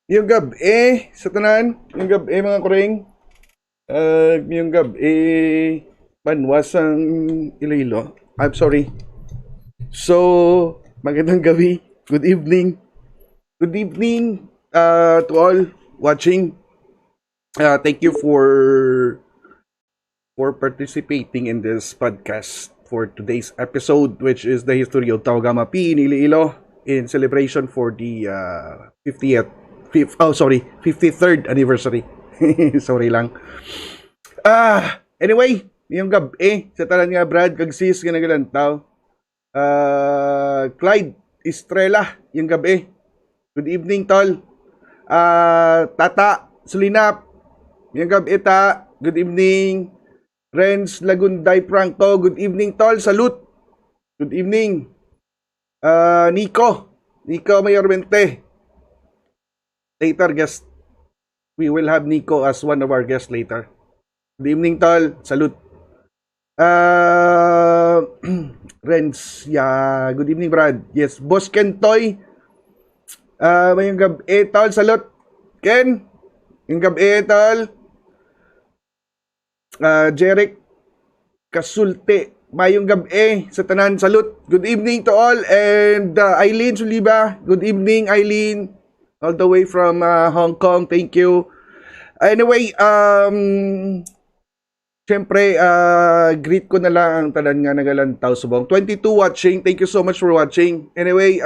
Yung gabi sa tanan, yung gabi mga kuring, yung gabi banwasang Iloilo. I'm sorry. So, magandang gabi. Good evening. Good evening to all watching. Thank you for participating in this podcast for today's episode, which is the history of Taogama P in Iloilo in celebration for the 50th, 53rd anniversary. Sorry lang. Anyway, yung gabi sa talan nga Brad kag sis nga nagalantaw. Clyde Estrella yung gabi. Good evening tol. Tata Sulinap yung gabi ta. Good evening. Renz Lagunday Franco, good evening tol. Salute. Good evening. Nico Mayormente. Later guest. We will have Nico as one of our guests later. Good evening tol. Salute. Renz, yeah. Good evening, Brad. Yes, Boss Ken Toy. Mayong gabi, tol. Salute. Ken. Yung gabi, tol. Jeric Kasulte. Mayong gabi sa tanan. Salute. Good evening to all. And Eileen Suliba. Good evening, Eileen. All the way from Hong Kong. Thank you. Anyway, syempre, greet ko na lang ang tanan nga nagalantaw subong. 22 watching. Thank you so much for watching. Anyway,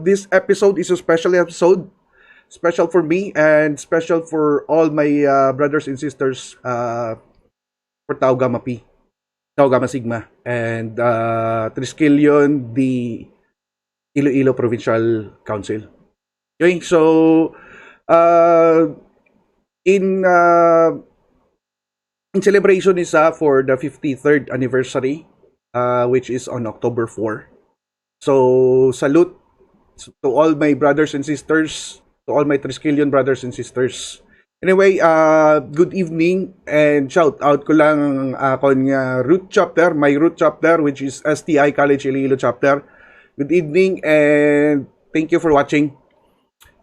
this episode is a special episode. Special for me and special for all my brothers and sisters for Tau Gamma P, Tau Gamma Sigma, and Triskelion, the Iloilo Provincial Council. Okay, so in celebration is for the 53rd anniversary, which is on October 4. So salute to all my brothers and sisters, to all my Triskelion brothers and sisters. Anyway, good evening and shout out ko lang akong root chapter, my root chapter, which is STI College Iloilo chapter. Good evening and thank you for watching.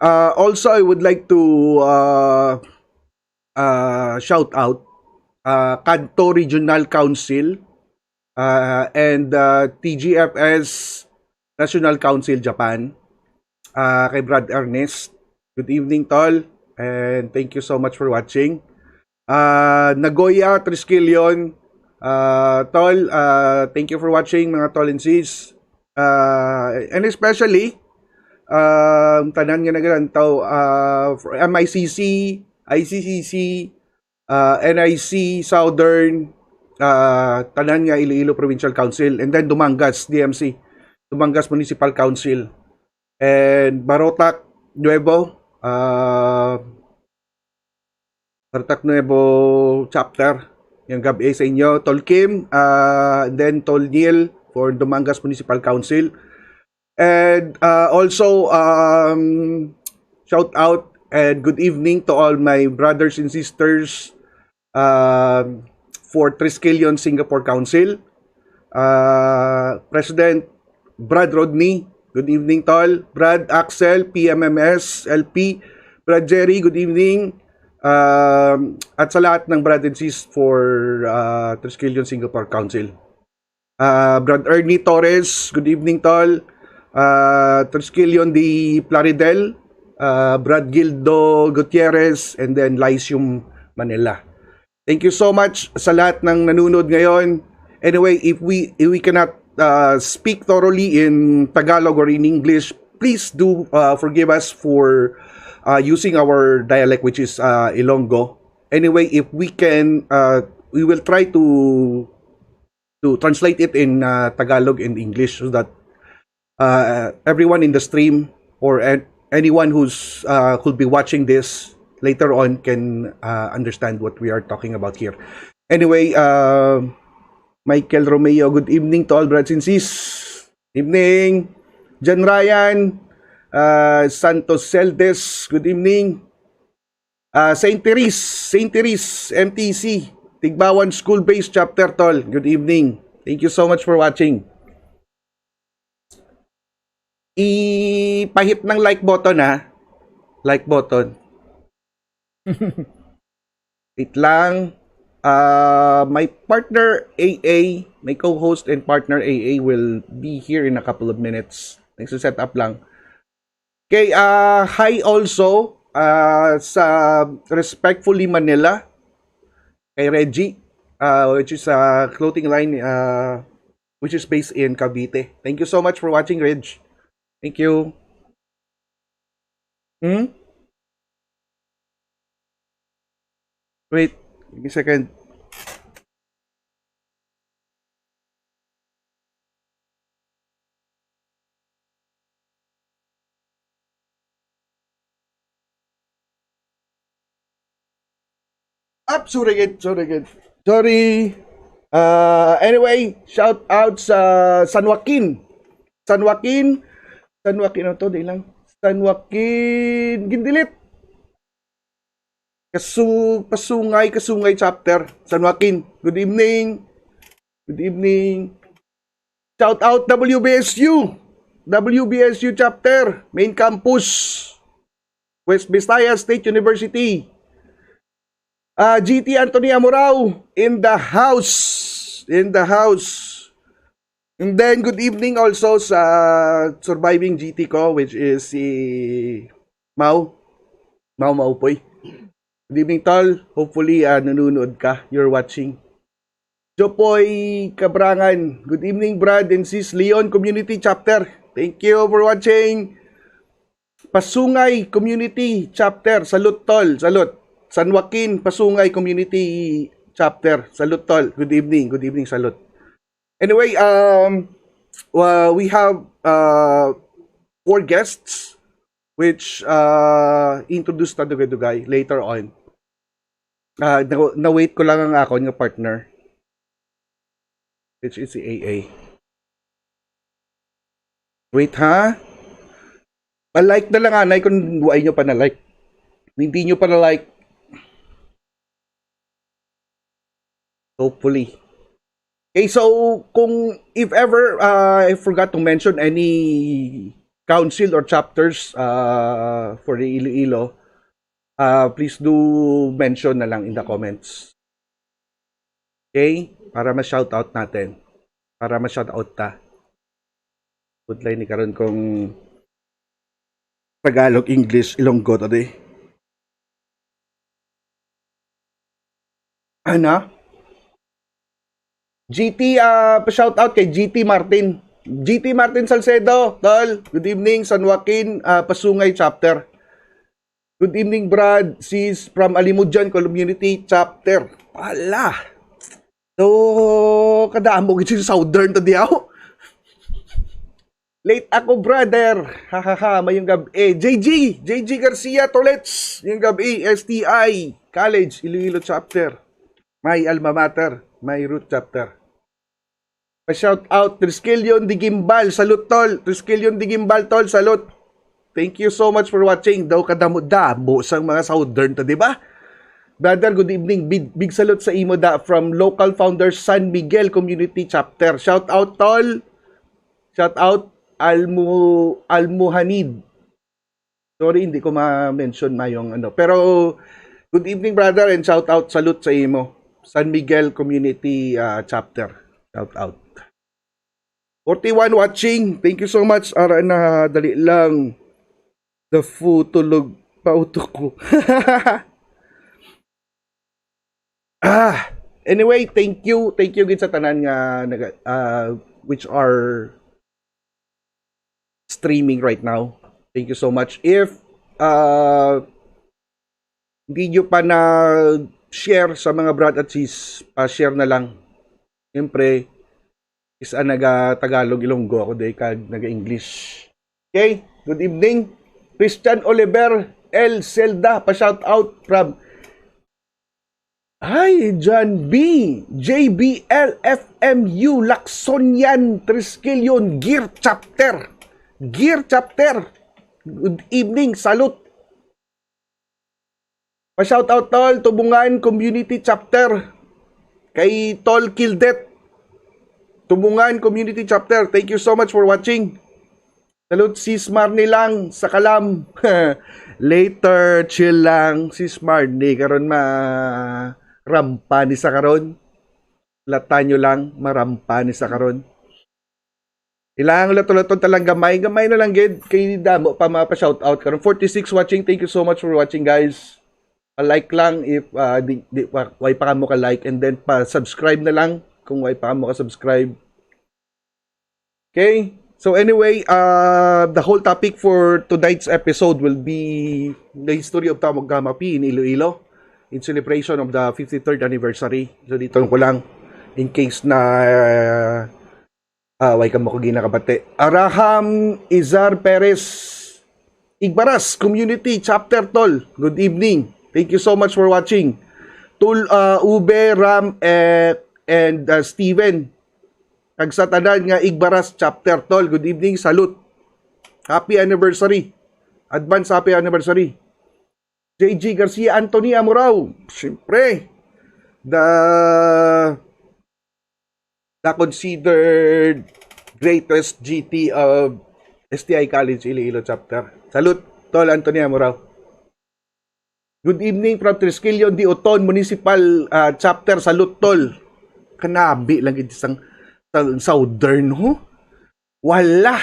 Also, I would like to shout out Kanto Regional Council and TGFS National Council Japan, kay Brad Ernest. Good evening, tol. And thank you so much for watching. Nagoya Triskelion, tol, thank you for watching mga tol and sis. And especially, tanan nga nagalantaw, for MICC, ICCC, NIC, Southern, tanan nga Iloilo Provincial Council, and then Dumangas, DMC, Dumangas Municipal Council, and Barotac, Nuevo, Tartak Nuevo chapter yung gabi sa inyo, Tol Kim, then Tol Neil for Dumangas Municipal Council, and also shout out and good evening to all my brothers and sisters for Triskelion Singapore Council, President Brad Rodney. Good evening, tol. Brad Axel, PMMS, LP. Brad Jerry, good evening. At sa lahat ng Brad and Sis for Triskelion Singapore Council. Brad Ernie Torres, good evening, tol. Triskelion di Plaridel. Brad Gildo Gutierrez, and then Lysium Manila. Thank you so much sa lahat ng nanunod ngayon. Anyway, if we cannot speak thoroughly in Tagalog or in English, please do forgive us for using our dialect, which is Ilonggo. Anyway, if we can, we will try to translate it in Tagalog and English so that everyone in the stream or anyone who's could be watching this later on can understand what we are talking about here. Anyway, Michael Romeo, good evening to all brothers and sis. Evening. Jan Ryan, Santos Celdes, good evening. Saint Therese, MTC, Tigbawan School-Based Chapter, tol. Good evening. Thank you so much for watching. Ipahit ng like button ha. like button. Wait lang. My partner AA, my co-host and partner AA will be here in a couple of minutes. Nagsiset up lang. Okay, hi also sa Respectfully Manila kay Reggie, which is a clothing line which is based in Cavite. Thank you so much for watching, Reg. Thank you. Hmm? Wait, give me a second. Up, sorry again, sorry again. Sorry. Anyway, shout out sa San Joaquin. San Joaquin. San Joaquin, ano to? Di lang. San Joaquin. Gindilit. Kasungay chapter. San Joaquin. Good evening. Good evening. Shout out WBSU. WBSU chapter. Main campus. West Visayas State University. GT Anthony Amorao in the house. In the house. And then, good evening also sa surviving GT ko, which is si Mau. Mau Maupoy. Good evening, tol. Hopefully, nanonood ka. You're watching. Jopoy Kabrangan. Good evening, Brad and Sis Leon Community Chapter. Thank you for watching. Pasungay Community Chapter. Salute, tol. Salute. San Joaquin Pasungay Community Chapter. Salute, tol. Good evening. Good evening, salute. Anyway, we have 4 guests which introduced na dugay-dugay later on. Na-wait ko lang ang ako ng partner, which is si AA. Wait ha? Pa-like na lang anay kung buhay nyo pa na-like. Hindi nyo pa na-like. Hopefully. Okay, so kung if ever I forgot to mention any council or chapters for the Iloilo, please do mention na lang in the comments. Okay? Para ma-shoutout natin. Para ma-shoutout ta. Good line ni karon kung Tagalog, English, Ilonggo today. Ano? GT, pa-shoutout kay GT Martin. GT Martin Salcedo, tol. Good evening, San Joaquin, Pasungay Chapter. Good evening, Brad, sis from Alimujan Community Chapter. Wala. So, kadamo gito sa Southern to diyaw. Late ako, brother. Hahaha, mayong gabi. JG Garcia Tolets. Yung gabi, STI, College, Iloilo Chapter. My alma mater, my root chapter. Pa-shout out, Triskelion Digimbal, salute tol. Triskelion Digimbal tol, salute. Thank you so much for watching. Daw kadamo-damo sang mga Southern to, di ba? Brother, good evening. Big salute sa imo da from local founder San Miguel Community Chapter. Shout out tol. Shout out Almuhanid. Sorry, hindi ko ma-mention na yung ano. Pero good evening, brother, and shout out, salute sa imo. San Miguel Community Chapter. Shout out. 41 watching. Thank you so much. Ara na dali lang. The food tulog pauto ko. Anyway, thank you. Thank you gid sa tanan nga which are streaming right now. Thank you so much. If hindi nyo pa na share sa mga brad at sis, share na lang. Siyempre, isa naga-Tagalog Ilonggo ako dahil kag naga-English. Okay, good evening. Christian Oliver L. Zelda, pa-shout out from John B. JBL FMU Laksonian Triskelion Gear Chapter. Gear Chapter. Good evening, salute. Pa-shout out tol, Tubungan Community Chapter. Kay Tol Kildet. Tubungan Community Chapter. Thank you so much for watching. Salute sis Marnie lang sa kalam. Later, chill lang sis Marnie. Karon rampa ni sa karon. Lata nyo lang, marampa ni sa karon. Ilang lato-lato talang gamay. Gamay na lang, gid. Kay damo pa mapa-shoutout karon. 46 watching. Thank you so much for watching, guys. Like lang if why pa mo ka like, and then pa-subscribe na lang kung why pa mo ka subscribe. Okay? So anyway, the whole topic for tonight's episode will be the history of Tawag Gamapi in Iloilo in celebration of the 53rd anniversary. So dito ko lang in case na way ka mo ko ginakabate. Araham Izar Perez Igbaras Community Chapter Tol. Good evening. Thank you so much for watching. Ube, Ram, and Steven. Kagsatanan nga Igbaras Chapter Tol. Good evening. Salute. Happy anniversary. Advance happy anniversary. JG Garcia Anthony Amorao. Siyempre. The considered greatest GT of STI College Iloilo Chapter. Salute, Tol Anthony Amorao. Good evening from Triskelion di Oton Municipal Chapter. Salute, Tol. Kanabi lang isang Southern, ho? Wala.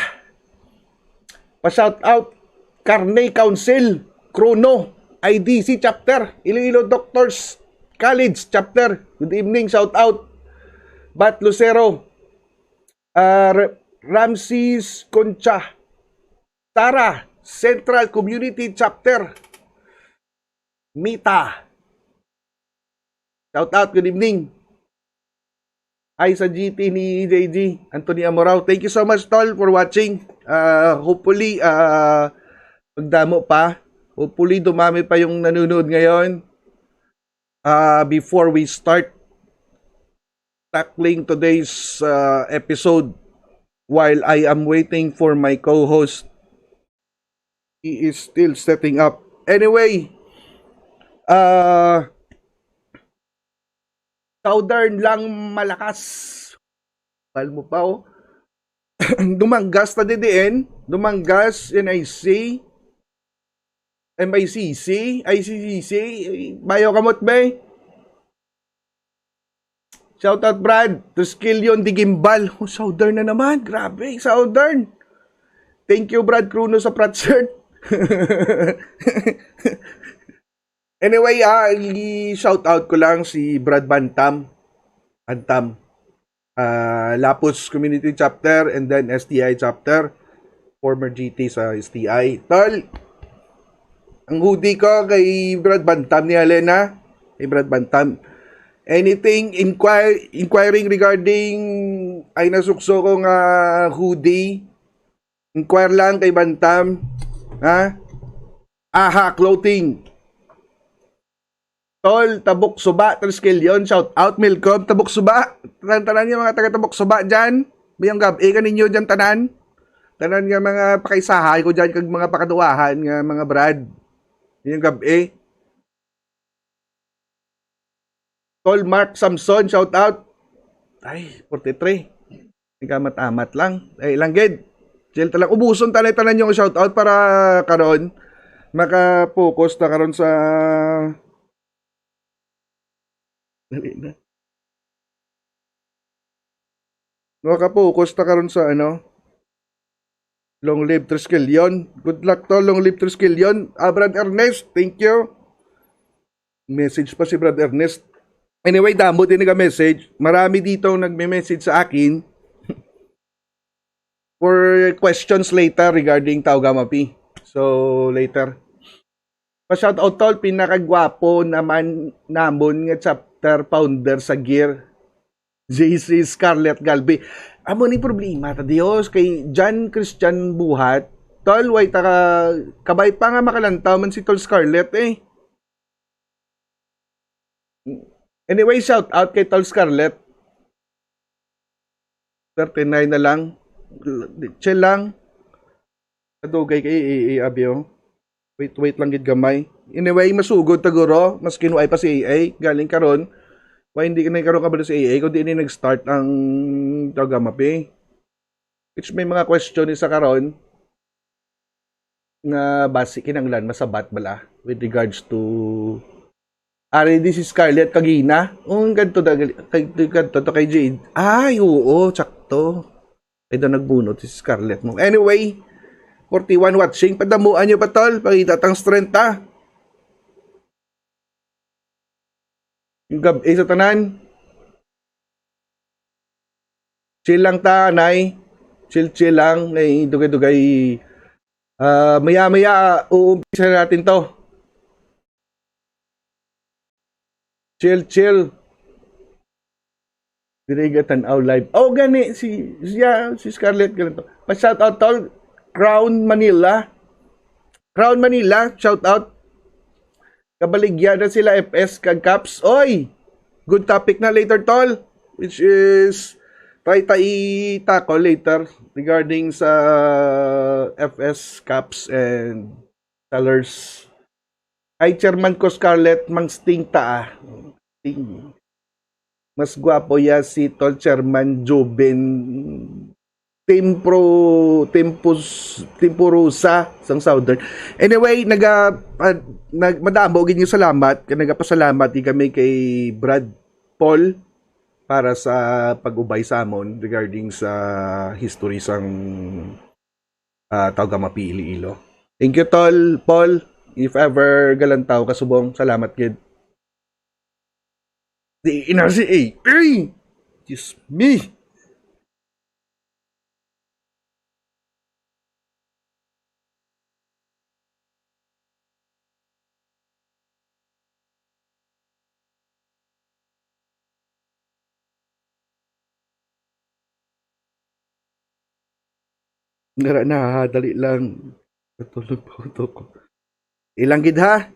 Pa-shout out Carney Council, Chrono, IDC Chapter, Iloilo Doctors College Chapter. Good evening, shout out. Bat Lucero, Ramses Concha, Tara, Central Community Chapter, Mita. Shout out, good evening. Hi sa GT ni JG, Anthony Amorao. Thank you so much, Tol, for watching. Hopefully, magdamo pa. Hopefully, dumami pa yung nanonood ngayon. Before we start tackling today's episode, while I am waiting for my co-host, he is still setting up. Anyway, Southern lang malakas. Pal mo pa, oh. Dumanggas na didiin. Dumanggas, NIC, MICC, ICCC, Bayo Kamot Bay. Shoutout Brad, Triskelion di Gimbal. Oh, Southern na naman. Grabe, Southern. Thank you Brad Cruno sa prat shirt. Anyway, i-shoutout ko lang si Brad Bantam. Lapus Community Chapter and then STI Chapter. Former GT sa STI. Tol, ang hoodie ko kay Brad Bantam ni Alena. Kay Brad Bantam. Anything inquiring regarding ay nasukso kong hoodie, inquire lang kay Bantam. Ha? Aha Clothing. Tol, Tabok Suba, Triskelion, shout out Milcom, Tabok Suba. Tanan yung mga taga Tabok Suba dyan. Biyang gabi ka ninyo dyan tanan. Tanan nga mga pakaisahay ko dyan kag mga pakaduwahan nga mga Brad. Biyang gabi. Tol Mark Samson, shout out. Ay, 43. Nagkamat-amat lang. Ay, langged. Chill talang. Ubuson tanan yung shout out para karon maka-focus na karon sa maka-focus na karon sa Long live Triskelion. Good luck to, long live Triskelion. Brad Ernest, thank you. Message pa si Brad Ernest. Anyway, damo din nag-message. Marami dito nagme-message sa akin for questions later regarding Taugamapi. So, later. Pa-shoutout tol, pinakagwapo naman namon nga chapter founder sa Gear, JC Scarlett Galbi. Amo ni problema ta Dios kay John Christian Buhat. Tol, way ta kabay pa nga makalantaw man si Tol Scarlett eh. Anyway, shout out kay Tol Scarlett. 39 na lang. Chill lang. Kadugay kay Abyo. Wait lang gid gamay. Anyway, masugod taguro, mas kinuay pa si AA galing karon. Why hindi ka na karon kabalo si AA kundi ini nag-start ang Taugamapi. Which may mga question isa karon. nga base kinanglan masabat bala with regards to Ari, this is Scarlett Kagina. Ganito ganito to kay Jade. Ay, oo, tsakto. Ay, doon nagbunot si Scarlett mo. Anyway, 41 watching. Padamuan nyo pa, tol. Pakita tang strength, ha. Yung gab sa tanan. Chill lang ta, nay. Chill lang. Nay, dugay-dugay. Maya-maya, uumpisa natin to. Chill. Dirigatan out live. Oh, gani. Si Scarlett, ganito. Pa-shout out, tol. Crown Manila, shout out. Kabaligyan na sila FS kag Caps. Oy, good topic na later, tol. Which is, try tackle later regarding sa FS Caps and sellers. Ay, Chairman ko Scarlett, mang sting ta. Sting. Mas gwapo ya si tol Chairman Joben Tempurusa sang Southern. Anyway, madamo gid yung salamat, nagapasalamat kami kay Brad Paul para sa pag-ubay sa amon regarding sa history sang Tawga Mapi Iloilo. Thank you tol Paul, if ever galantaw kasubong, salamat gid. Di inasi ay. Just me. Dali lang. Natulog pa ko. Ilang gid ha?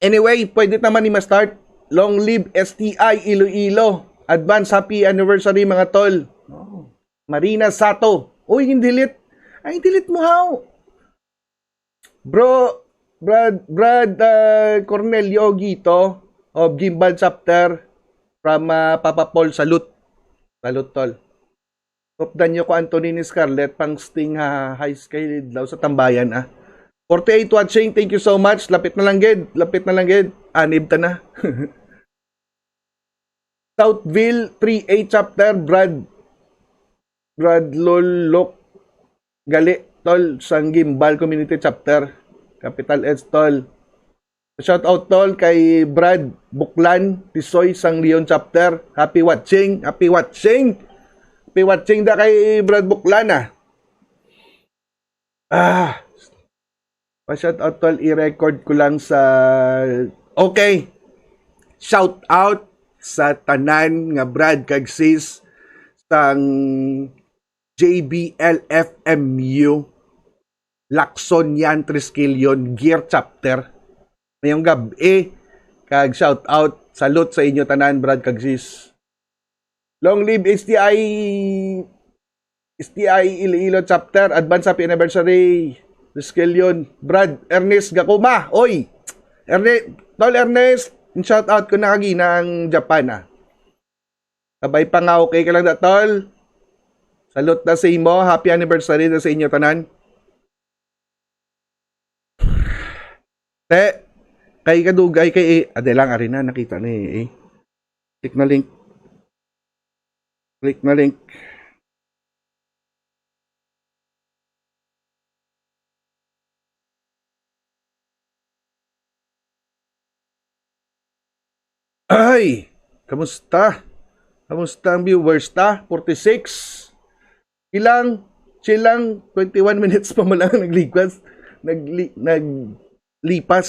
Anyway, pwede naman ni ma-start. Long live STI Iloilo. Advance happy anniversary mga tol. Oh. Marina Sato. Uy, yung delete. Ay, delete mo how? Bro, Brad Cornelio Gito of Gimbal Chapter from Papa Paul. Salute tol. Kopdan nyo ko Anthony ni Scarlett pang sting high scale daw sa tambayan 48 watching, thank you so much. Lapit na lang gid. Anib ta na. Southville 3A chapter Brad Lolok Gali tol sang Gimbal Community chapter. Capital S tol. Shout out tol kay Brad Buklan Tisoy sang Leon chapter. Happy watching da kay Brad Buklan pa-shout out tol, i-record ko lang sa okay. Shout out sa tanan nga Brad kag sis sang JBLFMU Lacson yan Triskelion Gear chapter. Mayong gabi kag shout out, salute sa inyo tanan Brad kag sis. Long live STI Iloilo chapter. Advance happy anniversary. Triskelion. Brad Ernest Gakuma. Oy. Ernest. Shout out ko na kagina ang Japan Kabay pa nga okay ka lang da tol. Salute na sa imo. Happy anniversary na sa inyo tanan. Kay kadugay kay ade lang ari na nakita ni Click na link. Ay, kamusta? Kamusta ang viewers ta? 46. Chill lang, 21 minutes pa mo lang naglipas. Naglipas.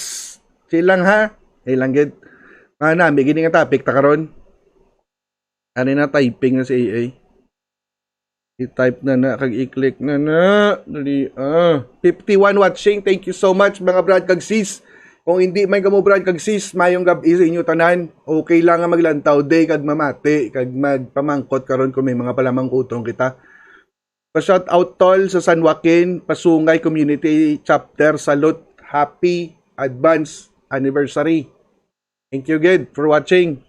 Chill lang ha. Lang gid. May gini nga topic ta karon. Ano na typing na si AA? I-type na kag i-click na. Dali 51 watching. Thank you so much mga brad kag sis. Kung hindi may kamo brad kag sis, mayong gabi sa inyo tanan. Okay lang nga maglantaw day kag mamati kag magpamangkot karon kung may mga palamang utong kita. Pa-shout out tol sa San Joaquin Pasungay Community Chapter. Salute. Happy advance anniversary. Thank you good for watching.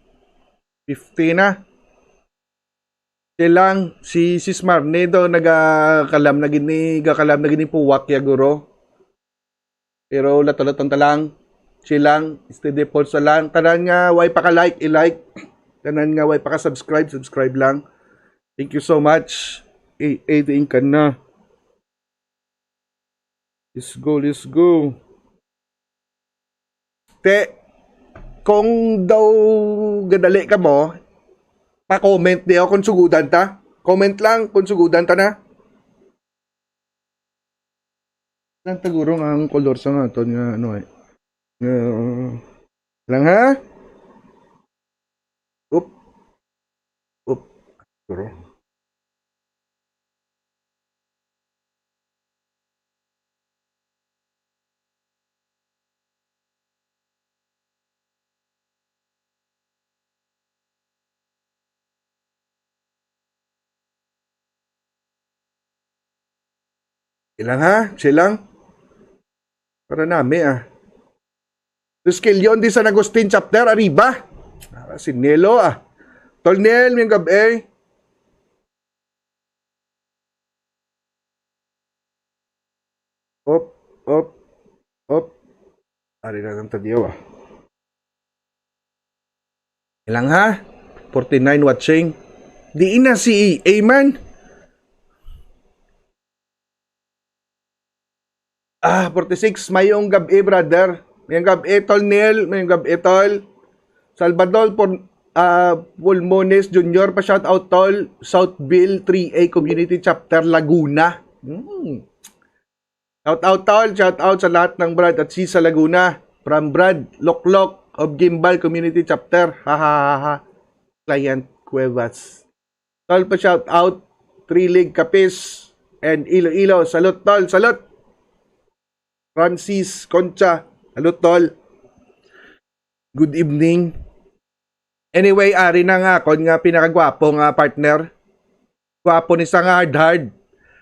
50 na. Lang si Sis Marne do gakalam na gini puwak ya guro. Pero latulatan ta lang. Chill lang. Steady pulse lang. Tanan nga, why pa ka-like, i-like. Tanan nga, why pa ka-subscribe, subscribe lang. Thank you so much. Diin ka na. Let's go, let's go. Te, kung daw gadali ka mo, pa-comment di ako kung sugudan ta. Comment lang kung sugudan ta na. Lang taguro nga ang color sa nga ito nga ano eh. Lang ha? Oop. Oop. Siguro. Ilang ha? Silang? Para nami ah. Tuskilyon di San Agustin chapter, arriba. Sinelo ah. Tolnel, may gabi. Op, op, op. Ari na ng tadiyo ah. Ilang ha? 49 watching. Di na si Aman. 46. Mayong gabi, brother. Mayong gabi, tol, Neil. Mayong gabi, tol. Salvador Pulmones Jr. Pa-shout out, tol. Southville 3A Community Chapter, Laguna. Shout out, tol. Shout out sa lahat ng Brad at sis sa Laguna. From Brad Loklok of Gimbal Community Chapter. Ha ha ha ha. Client Cuevas. Tol, pa-shout out. 3 League Capis and Iloilo. Salute, tol. Salute. Francis Concha. Hello, tol. Good evening. Anyway, ari na nga kon nga pinakagwapo nga partner. Gwapo ni sa hard.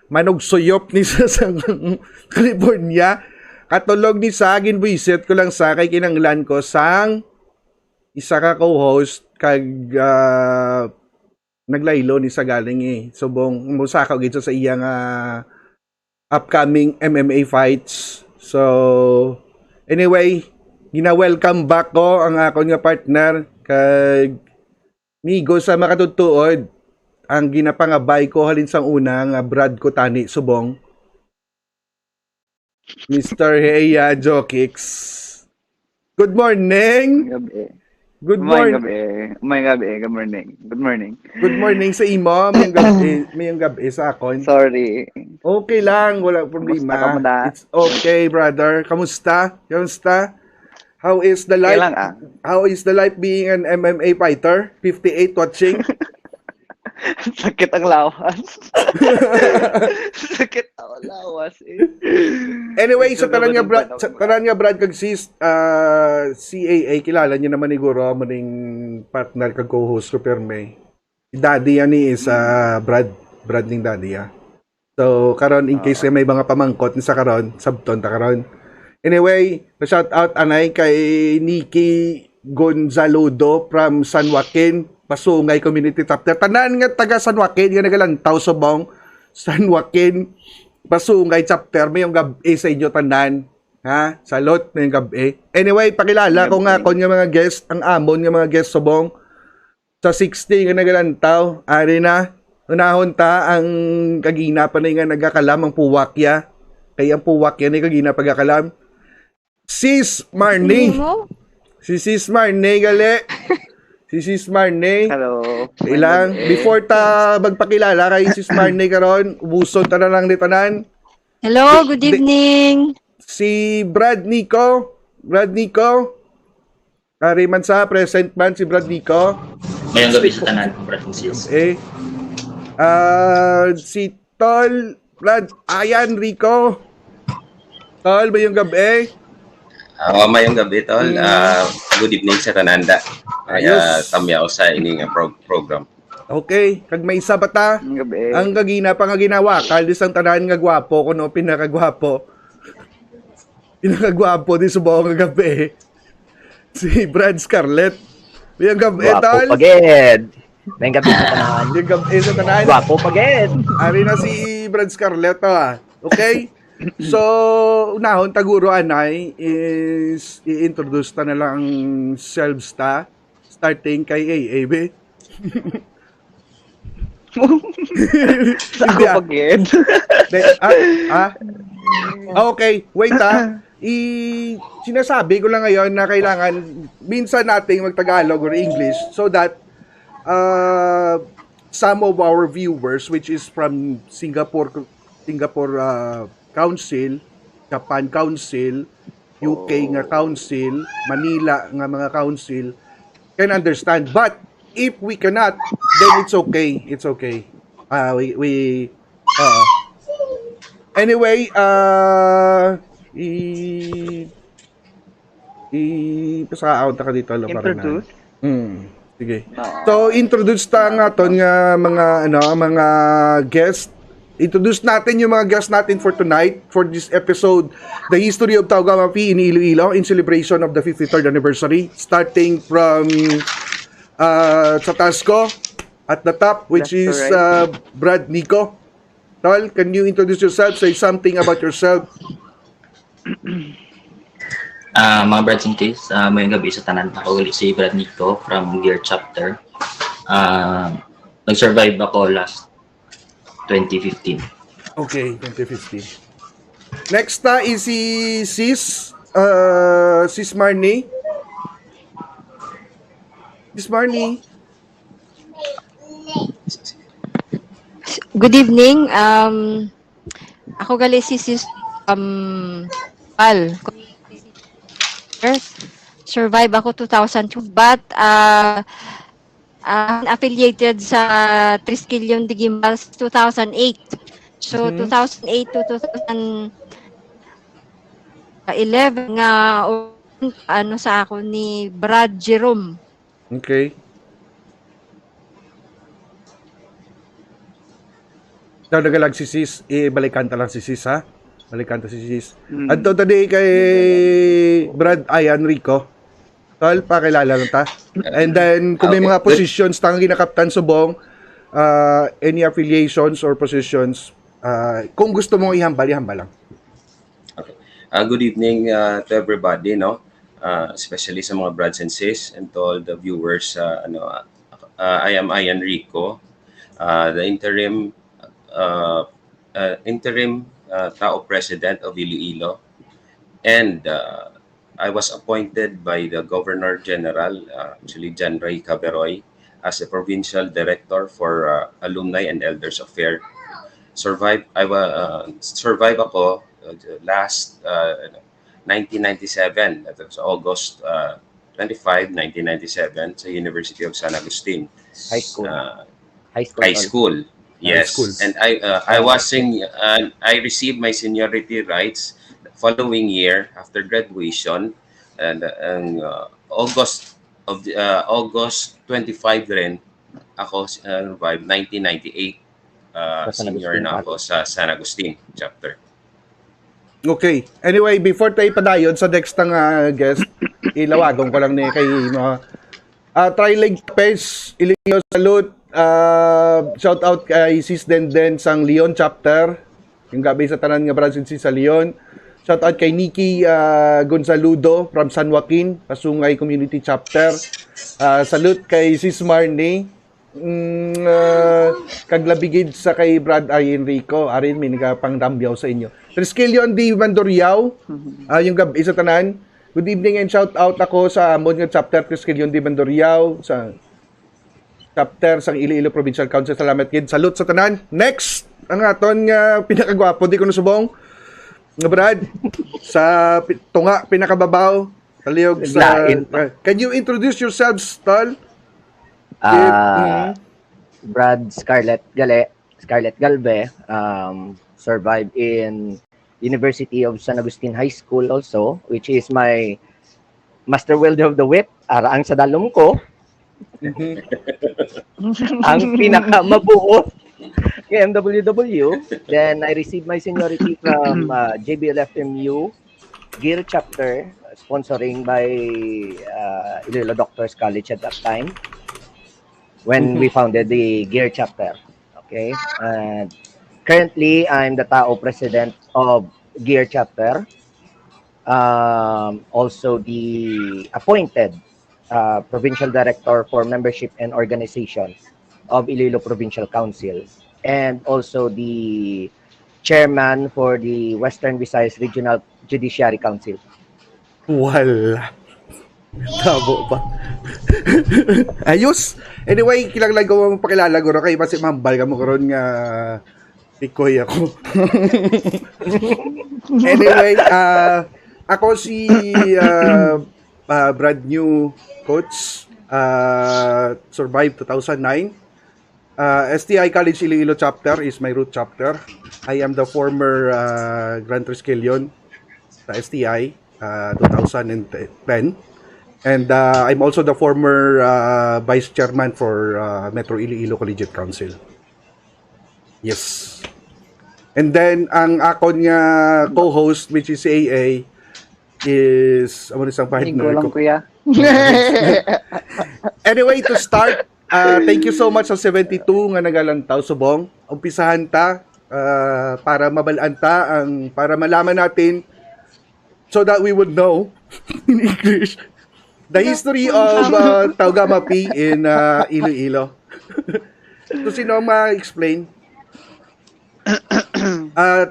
Manog suyop ni sa California. Katulog ni sa ginbuisit ko lang sa kay kinanglan ko sang isa ka co-host kag naglaylo ni sa galing eh. Subong musakaw gito sa iyang upcoming MMA fights. So, anyway, gina-welcome back ko ang akong nga partner kag migo sa makatutuod ang ginapangabay ko halin sang una nga Brad ko tani subong Mr. Heya Jokix. Good morning. Good morning. Good morning. Good morning sa imo. Mayong gabi sa akon. Sorry. Okay lang, wala problema. It's okay, brother. Kamusta? How is the life? How is the life being an MMA fighter? 58 watching. Sakit ang lawas. Sakit ang lawas eh. Anyway, sa tanan nga Brad kag sis CAA kilala niyo naman siguro mo ning partner kag co-host ko perme. Daddy yan ni is Brad ning daddy ya. So karon in case may mga pamangkot ni sa karon, sabton ta karon. Anyway, shout out anay kay Nikki Gonzalodo from San Joaquin, Pasungay Community Chapter. Tanan nga taga San Joaquin nga nagalantaw subong San Joaquin Pasungay Chapter. Mayong gabi sa inyo tanan. Ha? Salot mayong gabi. Anyway, pakilala ko nga kon nga mga guest, ang amon nga mga guest subong sa 60 nga nagalantaw. Ari na unahon ta ang kagina pa na nga nagakalam ang puwakya. Kaya ang puwakya ni kagina pagakalam. Sis Marnie. Si Sis Marnie gali. Si Sis Marnie. Hello. Ilang before ta magpakilala kay Sis Marnie karon, ubuson ta na lang ni tanan. Hello, good evening. Si Brad Nico. Ari man sa present man si Brad Nico. Mayong gabi sa tanan, Brad Sis. Si Tol Brad, ayan Rico. Tol, mayong gabi. Mayong gabi, tol. Good evening sa Tananda. Kaya tamyaw sa ining program. Okay, kag may isa ba ta? Gabi. Ang kagina pa nga ginawa, kalis ang tanan nga gwapo kuno pinakagwapo. Pinakagwapo di subukan nga gabi. Si Brad Scarlett. Mayong gabi, tol. Gwapo pagid. Mayong gabi sa tanan. Mayong gabi sa tanan. Gwapo pagid. Ari na si Brad Scarlett, okay? So, unahon taguro anay is i-introduce ta na lang selves ta starting kay AA be. Sa Hindi ako pag-ed. ah, okay, wait sinasabi ko lang ngayon na kailangan minsan nating mag-Tagalog or English so that some of our viewers which is from Singapore Council, Japan Council, UK nga council, Manila nga mga council can understand. But if we cannot, then it's okay. It's okay. We anyway, pasaka ka dito lo para na. Introduce. Sige. So introduce ta nga ton nga mga guest. Introduce natin yung mga guests natin for tonight, for this episode, The History of Taugamapi in Iloilo in celebration of the 53rd anniversary, starting from sa Tasco at the top, which is Brad Nico. Tol, can you introduce yourself? Say something about yourself. Mga Brads and Sis, mayong gabi sa tanan. Ako ulit si Brad Nico from Gear Chapter. Nag-survive ako last 2015. Okay, 2015. Next is si Sis Marnie. Sis Marnie. Good evening. Ako gali si Sis Pal. Survive ako 2002 but affiliated sa Triskelion de Gimbals 2008. So 2008 to 2011 nga sa ako ni Brad Jerome. Okay. Daw nagalag si Sis, balikan ta lang si Sis ha. Balikan ta si Sis. Adto tadi kay Brad Ayan Rico. Tol, pakilala lang ta. And then, kung may mga positions tang ginakaptan subong, any affiliations or positions, kung gusto mong ihambal lang. Okay. Good evening to everybody, no? Especially sa mga brothers and sis and to all the viewers. I am Ian Rico, the interim Tao President of Iloilo, and I was appointed by the Governor General, actually John Ray Caberoy, as a Provincial Director for Alumni and Elders Affairs. Survive ako last 1997, that was August 25, 1997, sa University of San Agustin. High school. High school. Yes. High school. And I received my seniority rights the following year after graduation, and August 25 rin ako survived 1998, senior na ako sa San Agustin chapter. Okay. Anyway, before tayo padayon sa next ng guest, ilawagon ko lang ni kay mga Tri-Leg Pes, Iloilo Salute, shout out kay Sis Denden sang Leon chapter, yung gabi sa tanan nga branch sa Leon. Shout out kay Nikki Gonzaludo from San Joaquin, Pasungay Community Chapter. Salute kay Sis Marnie. Kaglabigid sa kay Brad ay Enrico. Arin, may nagapangdambyaw sa inyo. Triskelion di Mandoriao, yung gabi sa tanan. Good evening and shout out ako sa amon nga chapter Triskelion di Mandoriao, sa chapter sang Iloilo Provincial Council. Salamat gid. Salute sa tanan. Next, ang aton nga pinakagwapo, di ko nasubong nga Brad, sa tunga pinakababaw, taliyog sa can you introduce yourselves, tol? Brad Scarlett Galve, survived in University of San Agustin High School also, which is my Master Welder of the Whip, araang sa dalom ko. Ang pinakamabuo ng MWW. Then I received my seniority from JBLFMU Gear Chapter, sponsoring by Iloilo Doctors College at that time, when we founded the Gear Chapter. Okay, and currently I'm the Tao President of Gear chapter. Also the appointed provincial director for membership and organization of Iloilo Provincial Council, and also the chairman for the Western Visayas Regional Judiciary Council. Wala. Tabo ba? Ayos. Anyway, kilanglan ko mong pakilala ko kay kasi mambal ka mo karon nga ikoy ako. Anyway, ako si brand new coach. Survived 2009. STI College Iloilo chapter is my root chapter. I am the former Grand Triskelion sa STI 2010. And I'm also the former vice chairman for Metro Iloilo Collegiate Council. Yes. And then ang akon nga co-host which is AA is amo isang partner Lang, ko. kuya. Anyway, to start, thank you so much sa 72 nga nagalantaw subong. Umpisahan ta para mabalaan ta para malaman natin so that we would know in English the history of Taugamapi in Iloilo. So sino ang ma-explain?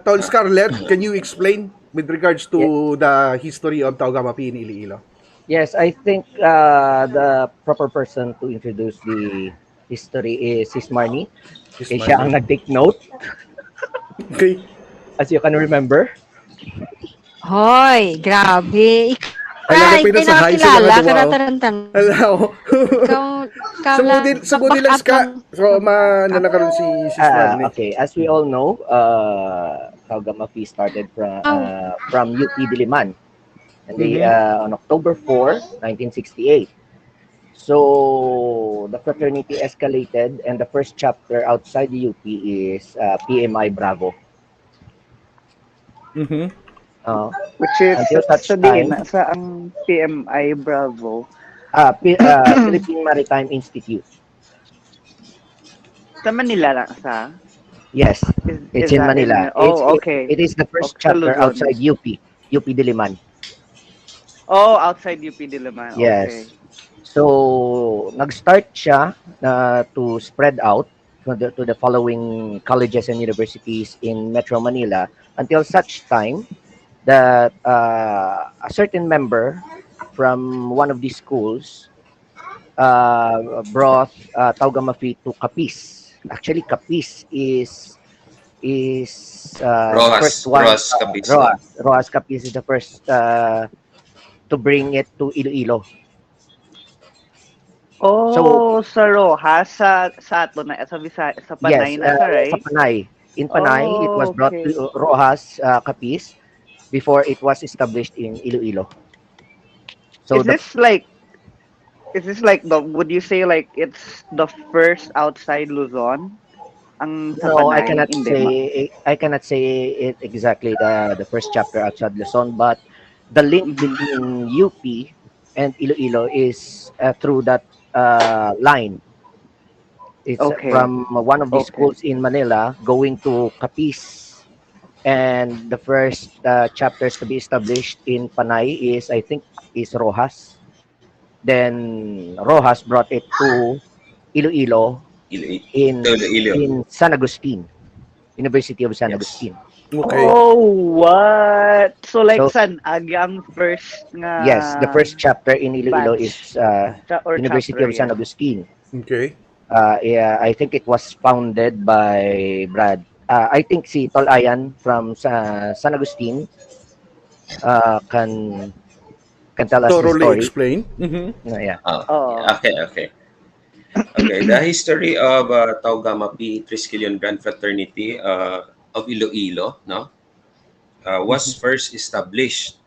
Tol Scarlett, can you explain with regards to the history of Taugamapi in Iloilo? Yes, I think the proper person to introduce the history is Sis Marnie. Siya ang nag-take note, Okay. as you can remember. Hoy, grabe. Alam na Ikaw pinasahay sila kilala, nga duwa, oh. karatarantan. Hello. Ikaw lang. Sumudilas ka. So, nanakaroon si Marnie. Okay, as we all know, Taugamapi started from UP Diliman, and they on October 4, 1968. So the fraternity escalated, and the first chapter outside the UP is PMI Bravo. Which is Until such sabihin time- sa ang PMI Bravo. Philippine Maritime Institute. Sa Manila lang sa? Yes, Is it's in that Manila. okay. It is the first Okay, chapter Luzon. outside UP Diliman. Outside UP Diliman. Yes. Okay. So, nag-start siya to spread out to the following colleges and universities in Metro Manila until such time that a certain member from one of these schools brought Taugamafi to Capiz. Actually, Capiz is Rojas, first one. Rojas Capiz. Rojas Capiz is the first to bring it to Iloilo. Sa Rojas, sa ato na, sa Panay Yes, na sa, right? sa Panay. In Panay, it was brought Okay. to Rojas Capiz before it was established in Iloilo. So Is this like would you say like it's the first outside Luzon? Ang sa no, I Panay, cannot hindi say it exactly the first chapter outside Luzon, but the link between UP and Iloilo is through that line. It's Okay. from one of the Okay. schools in Manila going to Capiz, and the first chapters to be established in Panay is, I think, is Rojas. Then Rojas brought it to Iloilo in San Agustin, University of San Yes. Agustin. Okay. What? So like So- San Ag ang first nga Yes, the first chapter in Iloilo batch. is or University chapter, of San yeah. Agustin. Okay. I think it was founded by Brad. I think si Tol Ayan from San Agustin can tell us the Thoroughly story. explain. Yeah. Oh. Okay. The history of Taugamapi Triskelion Grand Fraternity of Iloilo, no, was first established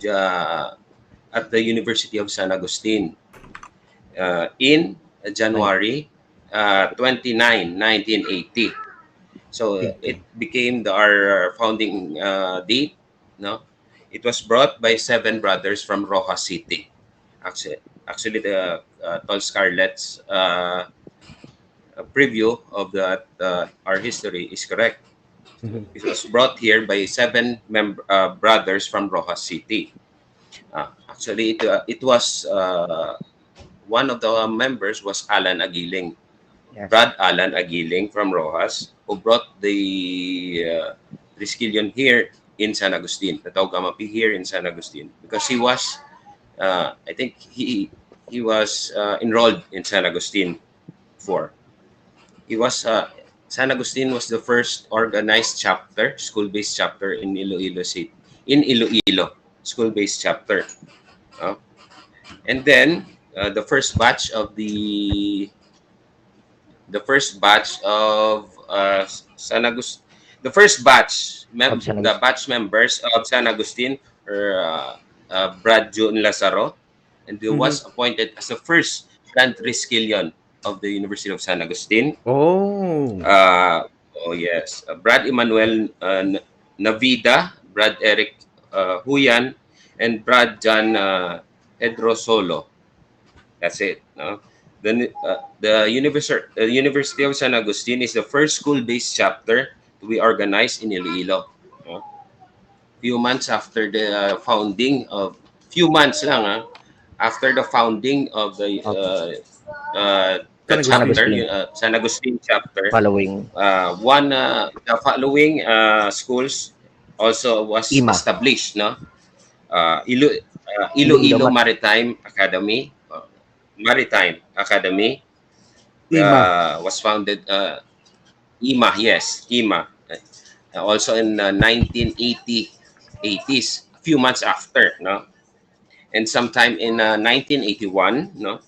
at the University of San Agustin in January 29, 1980. So it became our founding date. No, it was brought by 7 brothers from Rojas City. Actually, the Tol Scarlett's preview of that our history is correct. Mhm. It was brought here by seven brothers from Rojas City. Actually, it was one of the members was Alan Aguiling, Yes. Brad Alan Aguiling from Rojas, who brought the Triskelion here in San Agustin, the Taugamapi here in San Agustin, because he was, I think he was enrolled in San Agustin for. He was San Agustin was the first organized chapter, school-based chapter in Iloilo City, in Iloilo, school-based chapter. Uh, and then the first batch of San Agustin, the first batch, Of San the Agustin. batch members of San Agustin are Brad June Lazaro, and he Mhm. was appointed as the first Grand Triskelion of the University of San Agustin. Oh. Uh, oh yes, Brad Emmanuel Navida, Brad Eric Huyan, and Brad John Edrosolo. That's it. No? The University of San Agustin is the first school-based chapter to be organized in Iloilo. No? Few months after the founding of, few months lang after the founding of Of the San San Agustin. chapter, Agustin. San Agustin chapter, Following the following schools also was IMA. established, no? Iloilo Iloilo Maritime Academy, Maritime Academy Ima. was founded. IMA, yes, IMA. Also in 1980, 80s, a few months after, no? And sometime in 1981, no,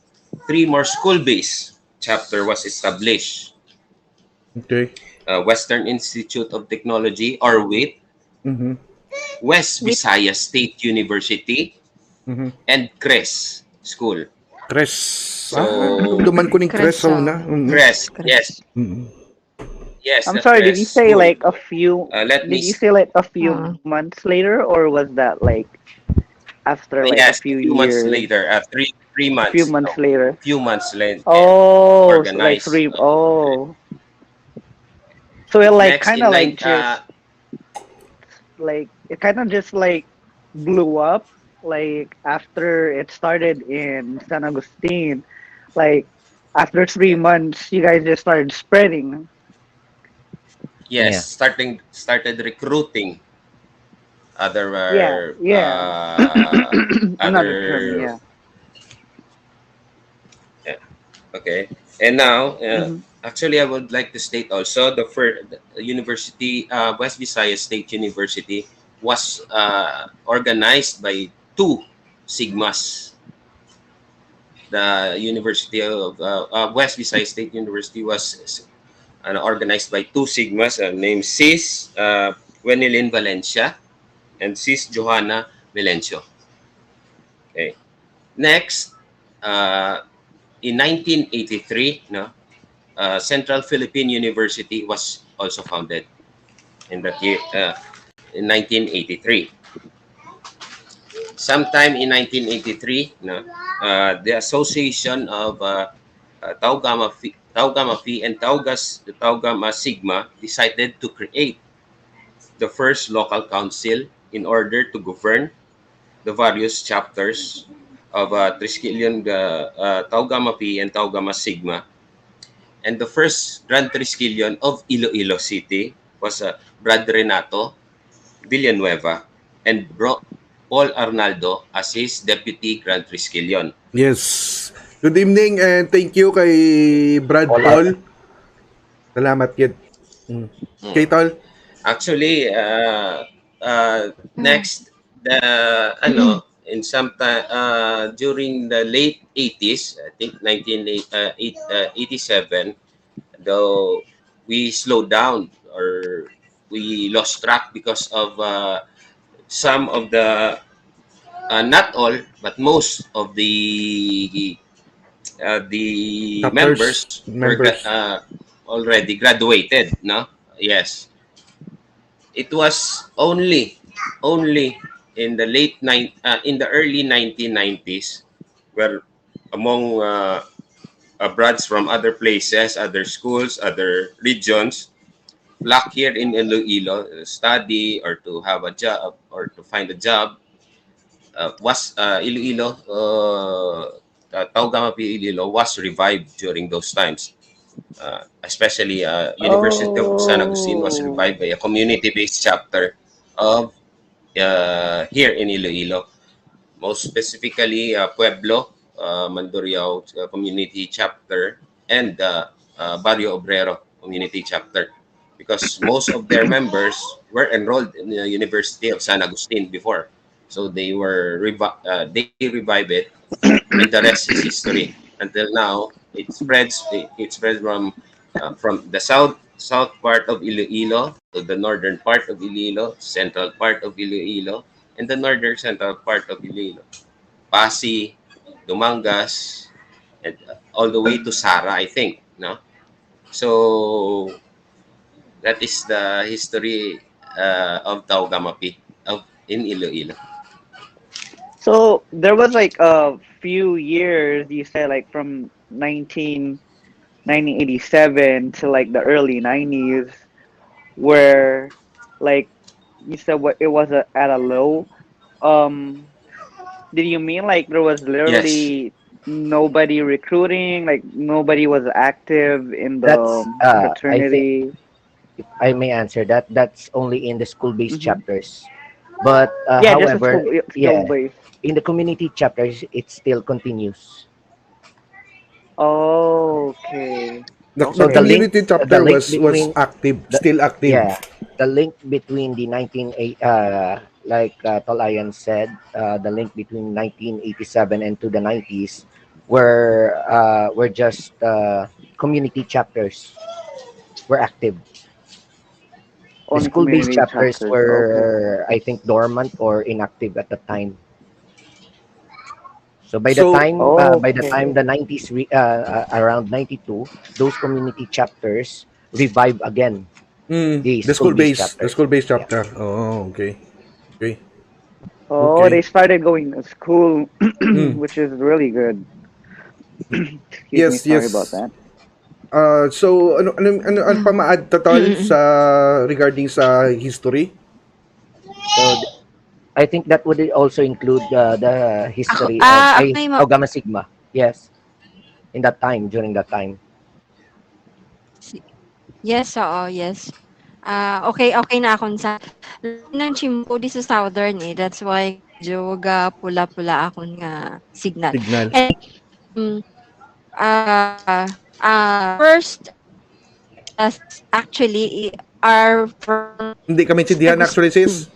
three more school-based chapter was established. Okay. Western Institute of Technology, or WIT, Mhm. West With Visayas State University, Mhm. and CRES School. Cres. So, Dumduman ko ning Cres Crest, na. Mhm. CRES, yes, Crest. Mhm. yes, I'm the sorry, did you CRES say School. like a few Let me, did you say like a few Uh, months later, or was that like after like a yes, a few few months years, later, three a few months, months no, later? few months later, Oh, so like organized. three. Oh, so it like Next kind in of nine, like just like it kind of just like blew up like after it started in San Agustin. Like after three yeah, months, you guys just started spreading. yes, Yeah. started recruiting Yeah, other yeah. Another term, other yeah. yeah, okay. And now, Hmm. actually, I would like to state also the first university, West Visayas State University, was organized by two sigmas. The University of West Visayas State University was organized by two sigmas named Sis Wenilin Valencia and Sis Johanna Melencio. Okay. Next, uh, in 1983, no, Central Philippine University was also founded in that year, in 1983. Sometime in 1983, no, the Association of Tau Gamma Phi and Tau Gamma Sigma decided to create the first local council in order to govern the various chapters of Triskelion, Tau Gamma Phi and Tau Gamma Sigma. And the first Grand Triskelion of Iloilo City was Brad Renato Villanueva and Paul Arnaldo as his Deputy Grand Triskelion. Yes. Good evening and thank you kay Brad All Paul. Salamat yun. Mm. Kay Hmm. Tol. Actually, mm, next, the in some time during the late 80s, I think 1987, though we slowed down or we lost track because of some of the not all but most of the Chapters. members were Members. already graduated, no, yes, it was only in the in the early 1990s where among brads from other places, other schools, other regions, luck here in Iloilo, study or to have a job or to find a job, was Iloilo, Taugama P. Iloilo was revived during those times. Especially University of San Agustin was Oh. revived by a community-based chapter of here in Iloilo. Most specifically, Pueblo, Mandurriao Community Chapter, and Barrio Obrero Community Chapter. Because most of their members were enrolled in the University of San Agustin before. So they revive it, and the rest is history. Until now, it spreads from the south part of Iloilo to the northern part of Iloilo, central part of Iloilo, and the northern central part of Iloilo. Pasig, Dumangas, and all the way to Sara, I think. No, so that is the history of Taugamapi of in Iloilo. So there was like a few years you said like from 1987 to like the early 90s where like you said what it was at a low. Um, did you mean like there was Yes, literally nobody recruiting, like nobody was active in the That's I think, fraternity? if I may answer that, that's only in the school-based Hmm. chapters. But Yeah, just a however, school yeah, base. in the community chapters, it still continues. Okay. The So Okay. community the chapter link was between active, the still active. yeah, the link between the Tolayan said, the link between 1987 and to the 90s were just community chapters were active. The Only school-based community chapters chapters. Okay. were, I think, dormant or inactive at the time. So So, by the Okay. time the 90s, around 92, those community chapters revive again the school-based the chapters. school-based Yeah. chapter. Oh, okay. Okay. Oh, they Okay. started going to school, Mm. which is really good. Excuse me, Yes, sorry about yes. that. So ano pa ma-add totol sa regarding sa history? So I think that would also include the Ako, history of ako yung Tau Gamma Sigma. Yes, in that time, during that time. yes, oo, yes. Okay na akong sa ng chimpo di sa southern eh. That's why medyo ga pula-pula akong nga signal. Signal. And um, first actually are from Hindi kami intindihan actually, sis.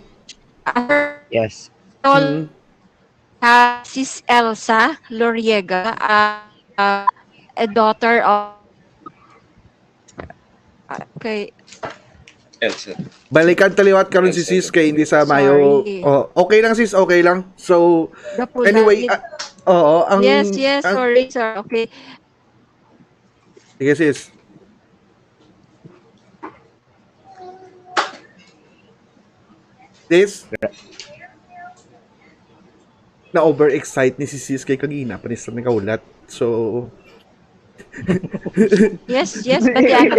Yes. Tol Mm. Sis Elsa Loriega, a daughter of kay Elsa. Balikan taliwat karon si sis kay hindi sa mayo. sorry. Oh, okay lang sis, okay lang. So Gapula. anyway, oo, Yes, ang sorry. Okay. sige sis. Sis, na overexcite ni si sis kay kagina panis na kaulat. So Yes, pati ako.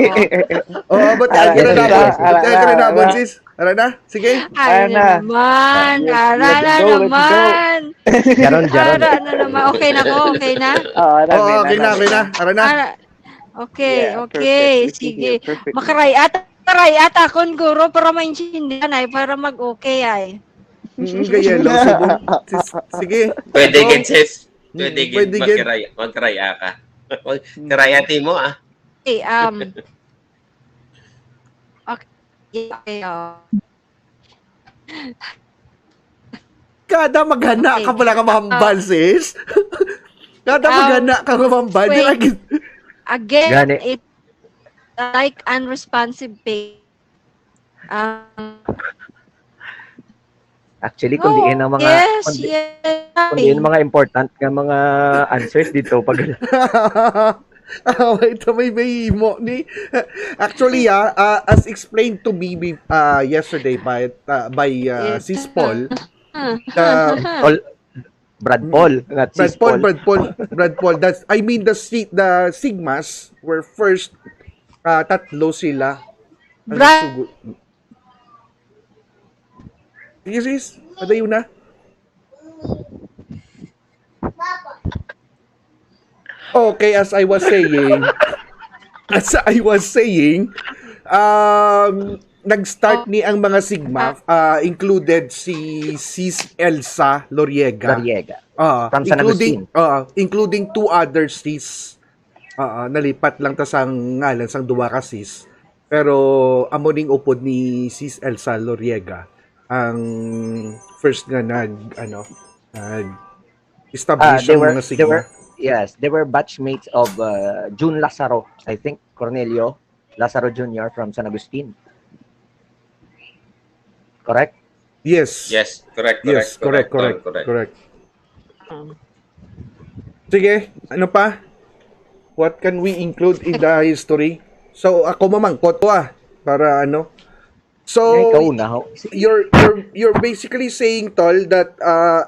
oh, but Ara, kaya Yes, na yes, nabon. yes, yes. Kaya ka na nabon sis. Ara na, sige. Ara na Ana. naman. Ara Let's na go, let's go. naman. Jaron, jaron. Ara na naman. Okay na ko, okay na? Oo, okay na, okay na. Ara na. Ara. Okay, Yeah, okay. perfect. We see Sige. here, perfect. Makarayat akon guro para maintindihan ay para mag-okay ay. Gayelo, subong. Sige. Pwede Go. gid, sis. Pwede gid Pwede gid. magkaraya ka. Karayati mo ah. Okay, okay. Kada maghana ka Okay. pala ka mahambal, sis. Kada maghana ka mahambal. wait. Di lagi. Again, Gani. it like unresponsive pay. Actually, kung diin ang mga yes, kung di- yes. kung diin mga important nga mga answers dito pag Wait, may mo ni. Actually, as explained to me yesterday by Sis Paul, Paul, Brad Paul, not sis Paul. Brad Paul. That's I mean the sigmas were first tatlo sila Ang Brad, nagsugo. Sige, sis. Padayo na. Okay, as I was saying, nag-start ni ang mga Sigma, included si Sis Elsa Loriega. Noriega. From San Including Agustin. including two other sis. Nalipat lang ta sang ngalan sang duwa ka sis. Pero amo ning upod ni Sis Elsa Loriega ang first nga nag establish They ang were mga they Sigma. were yes, they were batchmates of June Lazaro, I think Cornelio Lazaro Jr. from San Agustin. Correct? Yes. Yes, correct. Correct. Sige, ano pa? What can we include in the history? So ako mamangkot to para ano. So Ikaw una ho. you're basically saying tol that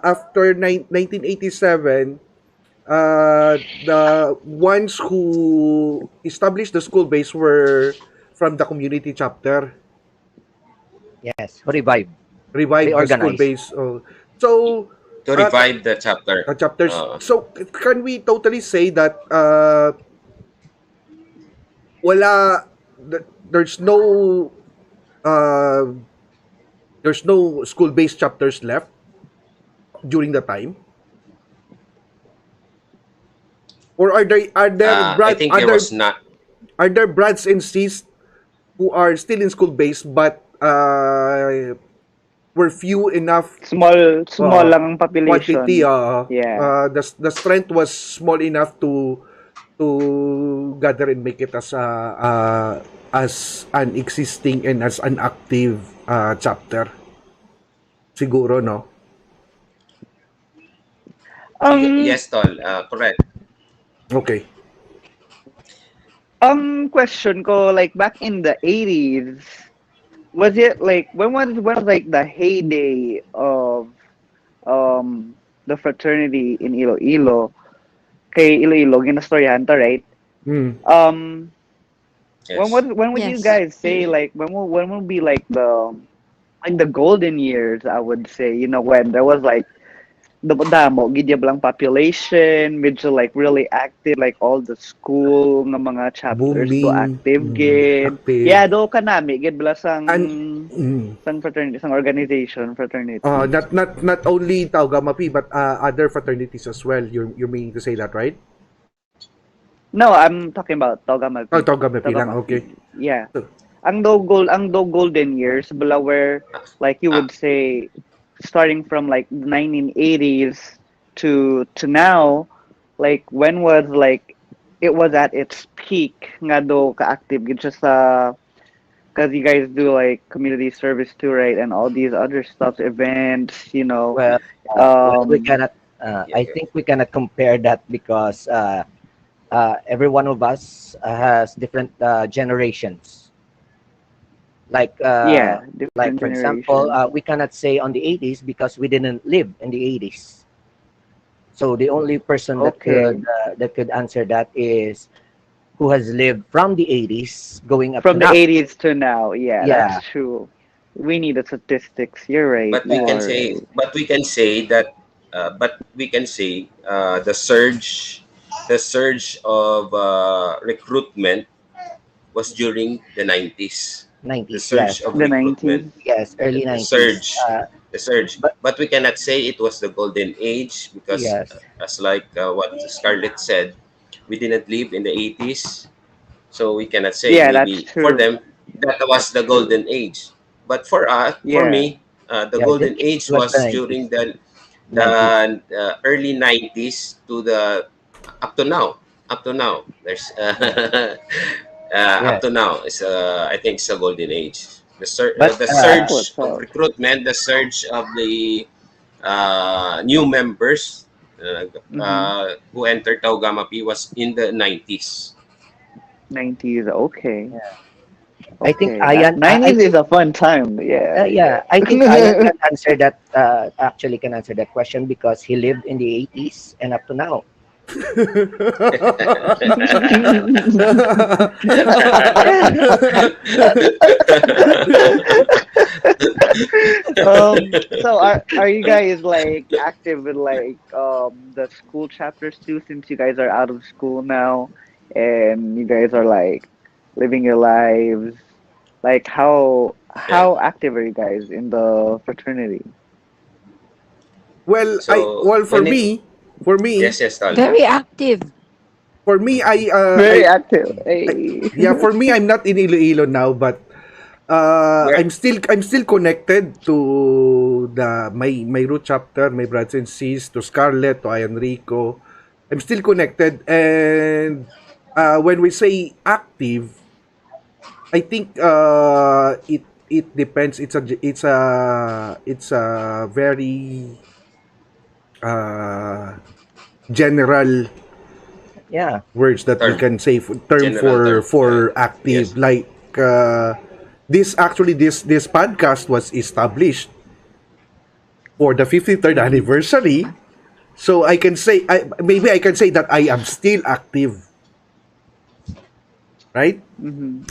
after 1987 the ones who established the school base were from the community chapter, Yes, revive. revived the school Reorganized. base. So To revive the chapter. chapters. So can we totally say that wala th- there's no uh, there's no school-based chapters left during the time? Or I think there was not. are there Brads and Cs who are still in school base but were few enough Small uh, lang ang population. quantity? Yeah. The strength was small enough to gather and make it as an existing and as an active chapter. Siguro, no? Yes, Tol. Correct. Okay. Question ko, like back in the 80s, was it like when was like the heyday of the fraternity in Iloilo? Kay Iloilo, ginastoryahan ta, right? Hmm. Yes. When would you Yes. guys say like when will be like the golden years? I would say, you know, when there was like the damo gidyab lang population, medyo like really active, like all the school nga mga chapters to Booming. active gid. Active. Yeah, do kanami gid bala sang Mm. sang fraternity, sang organization, fraternity. Not only Tau Gamma Pi but other fraternities as well. You're meaning to say that, right? No, I'm talking about Togama. Oh, Tau Gamma Pi lang. Okay. Yeah. So- Ang do golden years, bala where like you would say starting from like 1980s to now, like when was like it was at its peak nga do ka-active gid siya sa because you guys do like community service too, right? And all these other stuff, events, you know. Well, we cannot. I think we cannot compare that because every one of us has different generations. Like Yeah, like different for example, generations. we cannot say on the 80s because we didn't live in the 80s. So the only person Okay. that could answer that is who has lived from the 80s going up From to the now. 80s to now, yeah, Yeah. that's true. We need the statistics. You're right. But we You can are say, right. the surge of recruitment was during the 90s. The 90s, surge yes, of The recruitment, 90s. yes, early the 90s. surge, the surge. But- But we cannot say it was the golden age because, Yes. as like what Scarlett said, we didn't live in the 80s, so we cannot say Yeah, maybe that's for true. them that was the golden age. But for for Yeah. me, the Yeah, golden it age was was the 90s. during the 90s. early 90s to the up to now. Up to now, there's Yeah. up to now is I think it's a golden age. But, The That's surge what's of up. recruitment, the surge of the new members who entered Tau Gamma Pi was in the 90s. 90s. Okay. I think Okay. Ayan, 90s is a fun time. Yeah. yeah, I think Ayan can answer that. Actually, can answer that question because he lived in the 80s and up to now. So are you guys like active with like the school chapters too, since you guys are out of school now and you guys are like living your lives? Like Yeah. how active are you guys in the fraternity? Well, So for when it me, for me, yes, yes, Tal. Very active. for me, Very active. I Hey. yeah, for me, I'm not in Iloilo now, but Where I'm still connected to my root chapter, my brothers and sis, to Scarlett, to Enrico. I'm still connected, and when we say active, I think it depends. It's a very uh, general Yeah. words that we term, can say term general term. for Yes. active, like this podcast was established for the 53rd Mhm. anniversary, so maybe I can say that I am still active, right? Mhm.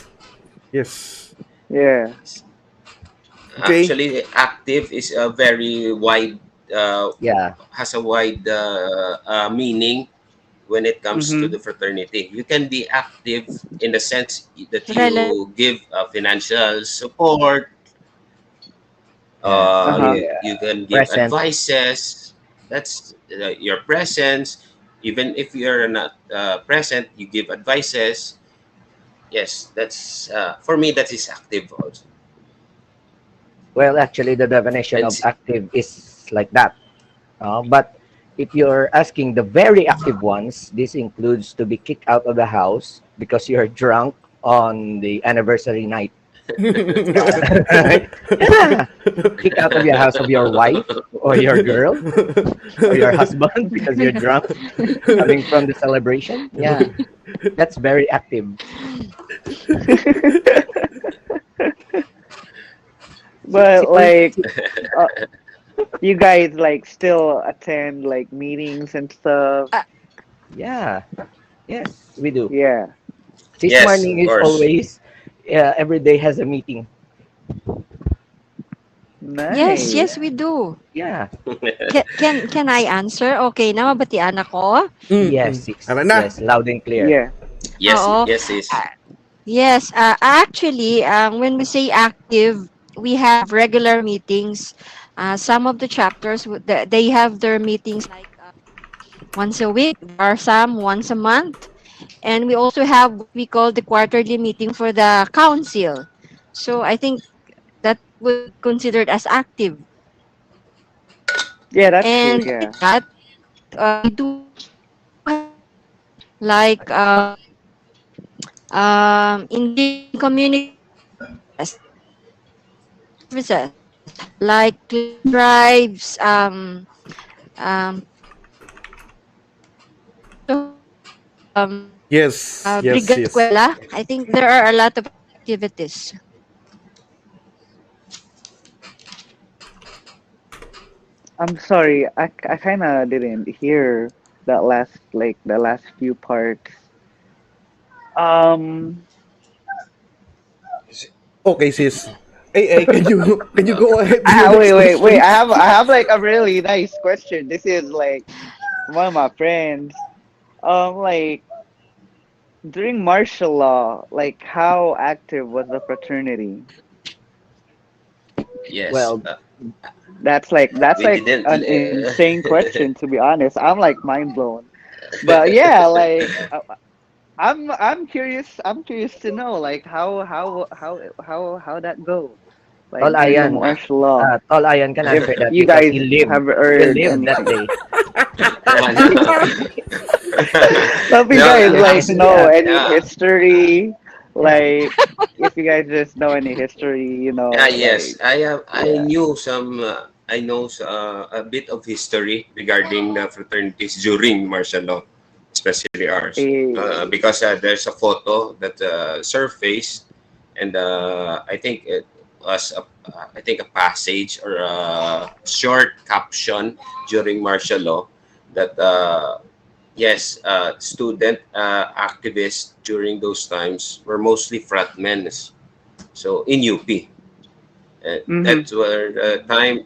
Yes. Yeah. Okay. Actually, active is a very wide, uh, Yeah. has a wide meaning when it comes to the Mhm. fraternity. You can be active in the sense that Relative. you give financial support, Yeah. To Uh-huh. be you can give present. advices. That's your presence. Even if you're not present, you give advices. Yes, that's for me. That is active also. Well, actually, the definition And of active is like that. But if you're asking the very active ones, this includes to be kicked out of the house because you're drunk on the anniversary night. Yeah, kick out of your house of your wife or your girl or your husband because you're drunk coming from the celebration. Yeah, that's very active. But like See, uh, you guys like still attend like meetings and stuff. Uh, yeah, yes, we do. Yeah. This yes, morning of is course. always, every day has a meeting. yes, Nice. yes, we do. Yeah, Can I answer? Okay, namabatian ako. yes, Tara yes, na. yes, loud and clear. Yeah. Yes, Oo. yes, yes. Ah, yes, actually, when we say active, we have regular meetings. Some of the chapters, they have their meetings like once a week. There are some once a month. And we also have what we call the quarterly meeting for the council. So I think that would be considered as active. Yeah, that's true. And Yeah. with that, we do have like engaging community services, services like cleaning drives, we also have Yes, yes, Brigada yes. Eskwela. I think there are a lot of activities. I'm sorry. I kind of didn't hear that last like the last few parts. Um. Okay, sis. Hey, can you go ahead to your Wait, next wait, wait. question? I have like a really nice question. This is like one of my friends. Like during martial law, like how active was the fraternity? Yes. Well, That's We like didn't. an insane question, to be honest. I'm like mind blown. But yeah, like I'm curious. I'm curious to know like how that go Tol like during the Ayan, martial law. Tol Ayan can If answer that you because guys have he heard lived that anything. day. So if you No, guys He like actually know has. any yeah, history, Yeah, like if you guys just know any history, yes. like I yeah. knew some. I know a bit of history regarding the fraternities during martial law, especially ours, Eh, because there's a photo that surfaced, and I think it was I think a passage or a short caption during martial law that yes, student activists during those times were mostly fratmen. So in UP, Mm-hmm. that's where the time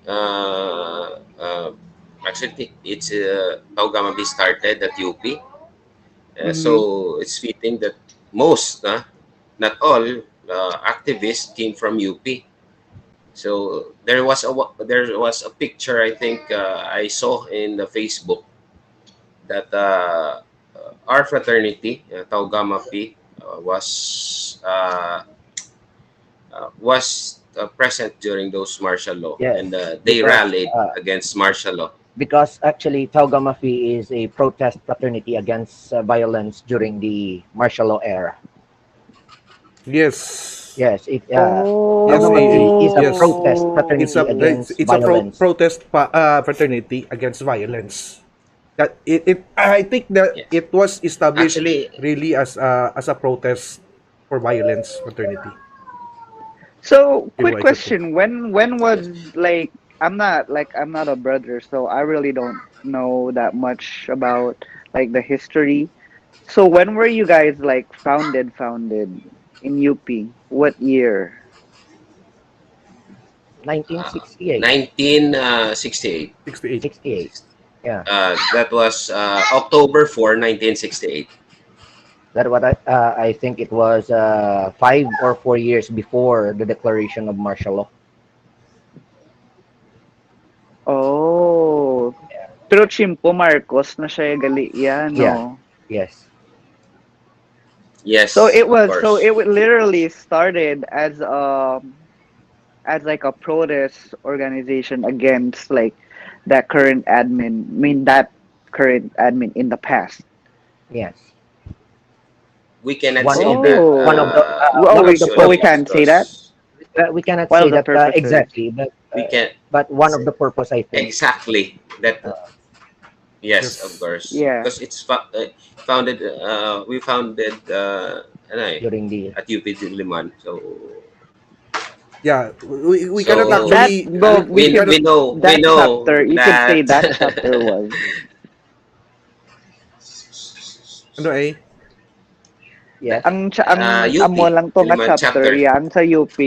actually it's Taugama B started at UP. Mm-hmm. So it's fitting that most, not all, activists came from UP. So there was a picture I think I saw in the Facebook that our fraternity, Tau Gamma Pi, was present during those martial law, Yes, and they because rallied against martial law. actually Tau Gamma Phi is a protest fraternity against violence during the martial law era. Yes. Yes, Tau Yes, Gamma Phi AA. is a Yes. protest It's fraternity a Oh. against it's a violence. protest fraternity against violence. That it I think that Yes, it was established actually, really as a protest for violence fraternity. So, Give quick what I could think. question. When was yes. like I'm not a brother, so I really don't know that much about like the history. So when were you guys like founded in UP? What year? 1968, 1968. 68. 68. Yeah, That was October 4, 1968. that what I think it was 5 or 4 years before the declaration of martial law. Oh, pero Chimpo Marcos na siya gali yan, Yeah, no? yes, Yes, of So course. it literally started as like a protest organization against like that current admin. I mean that current admin in the past. yes. We cannot One say of the that one of the Oh, one of the usually we can't say that. because we cannot One of say the that purposes. exactly, we can but one of the purpose I think exactly that. uh, Yes, of Yes. course, Yeah. because it's founded. We founded ano during the at UP Diliman. So Yeah, we cannot That so actually well, we we could cannot we that know chapter. You could say that that chapter was. ano eh. yes. Ang amo UP lang to nga Diliman chapter chapter. yan sa UP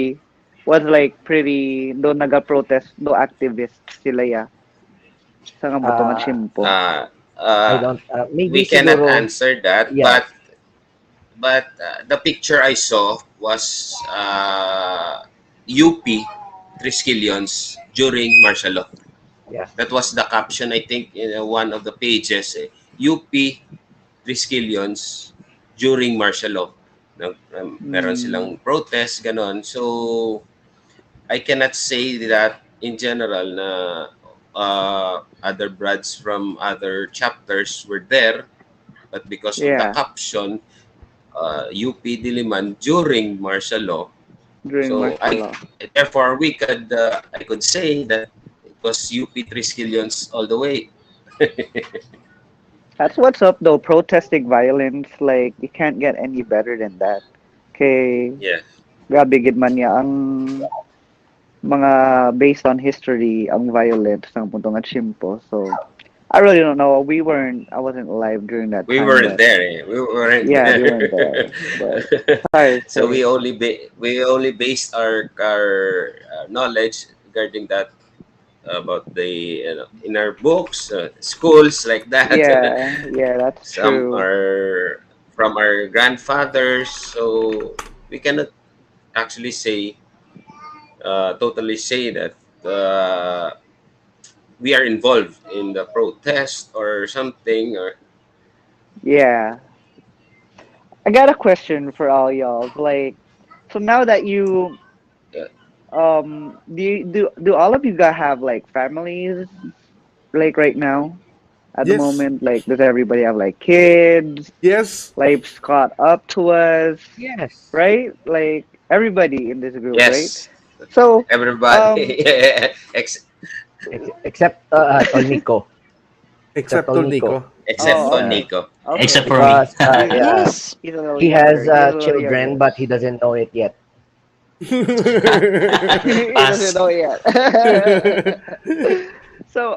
was like pretty do naga-protest do activists sila ya sa nga mo to nga Uh, chimpo. Uh, I uh, don't maybe we cannot siguro answer that, yes. but the picture I saw was UP Triskelions during martial law. Yeah. That was the caption I think in one of the pages. UP Triskelions during martial law. Meron Hmm. silang protest, ganon. So, I cannot say that in general na other brads from other chapters were there, but because of the Yeah, caption, UP Diliman during martial law. during So martial law. therefore I could say that it was UP Triskelions all the way. That's what's up though. Protesting violence, like you can't get any better than that. Okay, Yeah, grabe gid man niya ang mga based on history ang violence ng punto nga chimpo. So I really don't know. I wasn't alive during that we time, weren't but there. We weren't yeah, we there. weren't there. But sorry to So say. we only based our knowledge regarding that about the in our books, schools like that. Yeah, yeah, that's Some true. are from our grandfathers, so we cannot actually say totally say that we are involved in the protest or something. Or Yeah. I got a question for all y'all. Like, so now that you uh, do all of you guys have like families like right now at the Yes. moment? Like, does everybody have like kids? Yes. Life's caught up to us, Yes. right? Like everybody in this group, right? yes, So, everybody, um, Except Tolnico. Except Except Tolnico. Nico. except oh, for okay, Nico. okay. Except for me. Because yeah, Yes. He's a little he has younger. He's a little children, younger. but he doesn't know it yet. He doesn't Pass. know yet. So,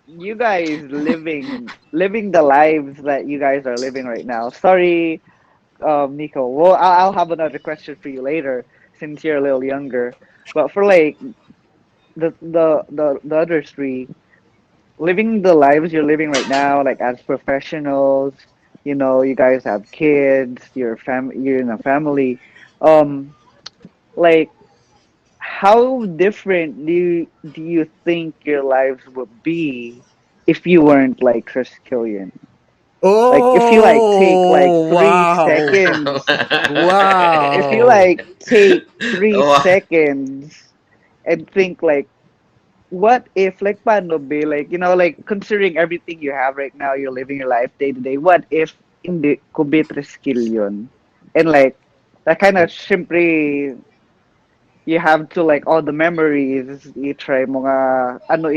you guys living the lives that you guys are living right now. Sorry, Nico. Well, I'll have another question for you later since you're a little younger. But for like the other three, living the lives you're living right now, like as professionals, you guys have kids, you're in a family. Um, like how different do you think your lives would be if you weren't like Triskelion? Like if you like take like Oh, three wow. seconds, if you Wow. like take three Wow. seconds and think like, what if like paano be like, like considering everything you have right now, you're living your life day to day. What if hindi ko be Triskelion? And like that kind of syempre you have to like all the memories i-try mo nga ano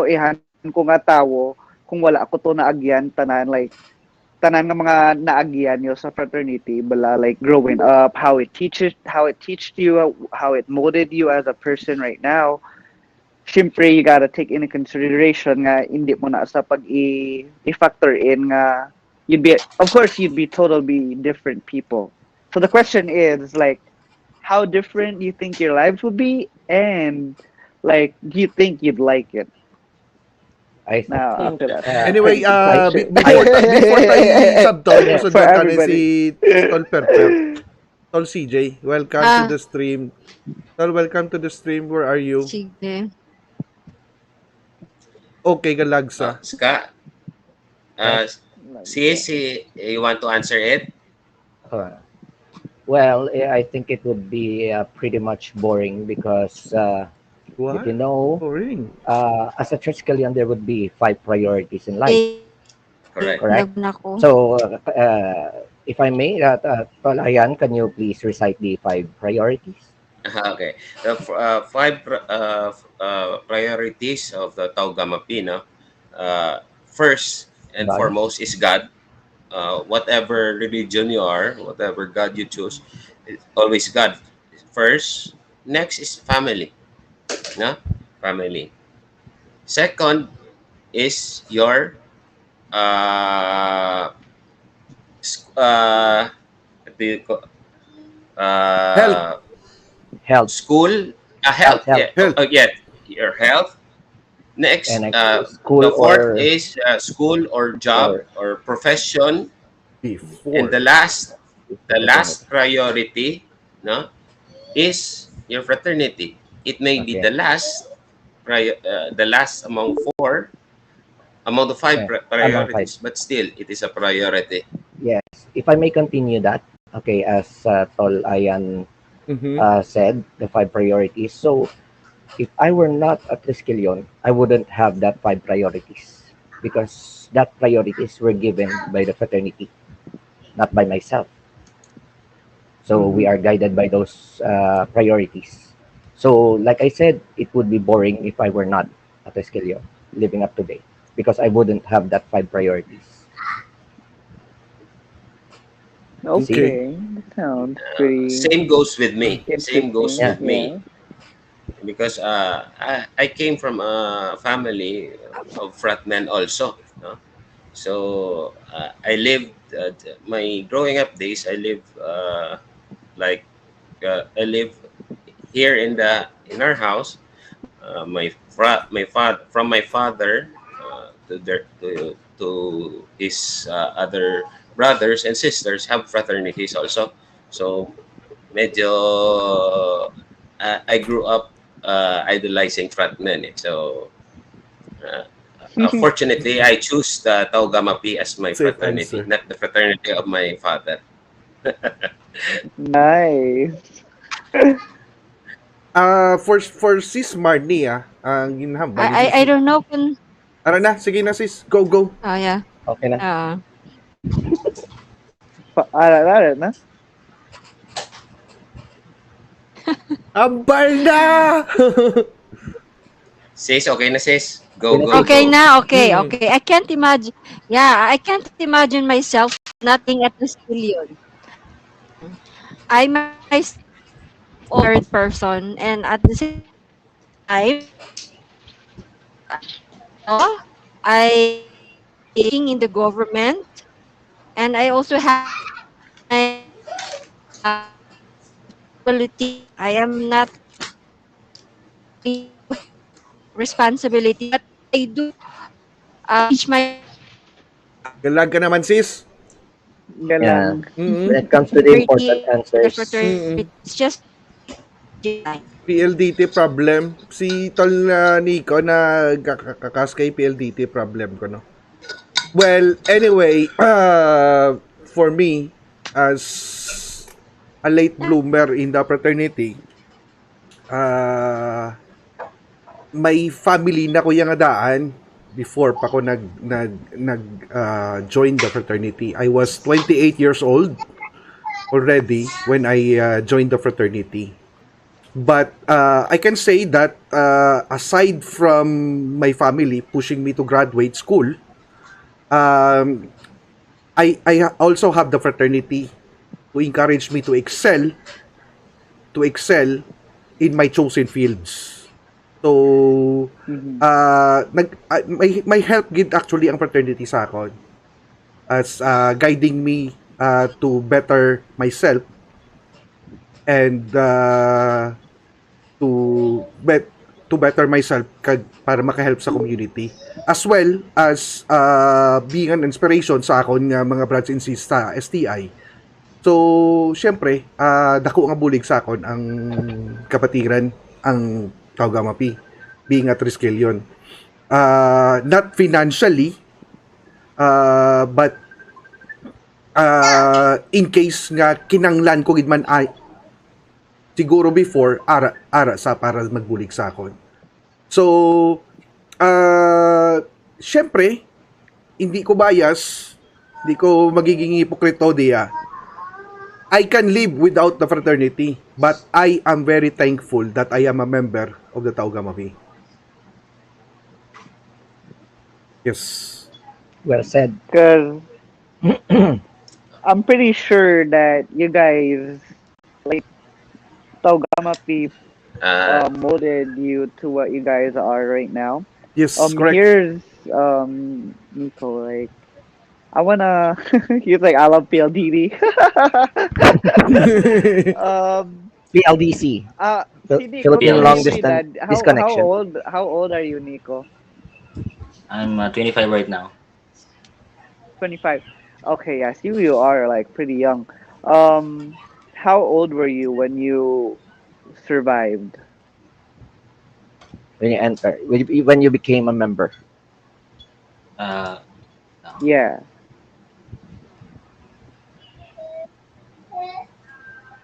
ihan ko nga tawo kung wala ako to naagyan tanan nga mga naagyan yo sa fraternity bala like growing up how it teached you how it molded you as a person right now. Siyempre you gotta take into consideration nga hindi mo na sa i-factor in nga you'd be totally different people. So the question is like how different you think your lives would be, and like, do you think you'd like it? I think Now, after that Anyway, question, I before tayo subtol, yeah. kusod for lang ka everybody. si Tol Perper. Tol CJ, welcome to Ah, the stream. Tol, welcome to the stream. Where are you? sige. Okay, galagsa. Ska, Yes. sis, you want to answer it? Uh, well, I think it would be pretty much boring because if you What? know, Boring. as a Triskelion, there would be five priorities in life, Correct. correct? Nagban ako. So, if I may, Tol Ayan, can you please recite the five priorities? Okay. The five priorities of the Tau Gamma Pi, no? First and God, foremost is God. Whatever religion you are, whatever God you choose, it's always God first. Next is family, no? Family. Second is your uh, what do you call, Health. uh, health, school, health, health. health, Yeah, Health. yeah, your health. and Next, next is the school fourth is school or job or or profession, and Before. the fraternity. last priority, no, is your fraternity. It may be Okay, the last among four, among the five yeah, among five. priorities, but still, it is a priority. Yes, if I may continue that, okay, as Tol Ayan Mm-hmm. said, the five priorities. So, if I were not at Triskelion, I wouldn't have that five priorities because that priorities were given by the fraternity, not by myself. So we Mm-hmm. are guided by those priorities. So, like I said, it would be boring if I were not at Triskelion living up today because I wouldn't have that five priorities. See? Okay. Okay, that sounds pretty Same goes with me. Same goes interesting. Yeah. with me Yeah. because I came from a family of fratmen also. No? So I lived my growing up days. I live like I live here in our house. My father to his other brothers and sisters have fraternities also. So medyo I grew up idolizing fratmen. So uh, fortunately, I choose the Tau Gamma Pi as my Safe fraternity, answer. not the fraternity of my father. Nice. For sis Marnie, ang ginhambal ni I sis. don't know kung Ara na, sige na sis. Go, go. yeah. Okay na. Paalala na. Ambal na! Sis, okay na sis. Okay Go, na, go, sis. Okay go. na, okay, Mm. okay. I can't imagine. Yeah, I can't imagine myself not being at this billion. I myself third person, and at the same time, law. I working in the government, and I also have my responsibility. I am not really responsibility, but I do teach my Galag ka naman, sis. Yeah. Galag. When Mm-mm. it comes to the important fraternity in the answers, fraternity. Mm-mm. It's just line. PLDT problem. Si Tol Nico na kakas kay PLDT problem ko, no? Well, anyway, for me, as a late bloomer in the fraternity, may family na ko yung adaan before pa ko join the fraternity. I was 28 years old already when I joined the fraternity. But I can say that aside from my family pushing me to graduate school, um, I also have the fraternity to encourage me to excel in my chosen fields. So Mhm. may help gid actually ang fraternity sa akon as guiding me to better myself and to bet to better myself para makahelp sa community as well as being an inspiration sa akon nga mga brothers and sisters sa STI. So syempre dako nga bulig sa akon ang kapatiran ang Kaugamapi being a Triskelion. Not financially but in case nga kinanglan ko gid man ay siguro before ara sa para magbulig sa akon. So syempre hindi ko bias, hindi ko magiging hipokrito diya. I can live without the fraternity, but I am very thankful that I am a member of the Tau Gamma Phi. Yes. well said. Because I'm pretty sure that you guys, like, Taugama molded you to what you guys are right now. Yes, correct. Here's Nico. Like, I wanna. He's like, I love PLDD. um, PLDC, si Nico, Philippine can Long you say that? Distance How Disconnection. old are you, Nico? I'm 25 right now. 25. Okay, yes, you are like pretty young. How old were you when you survived? When you enter, when you became a member. Uh, Yeah.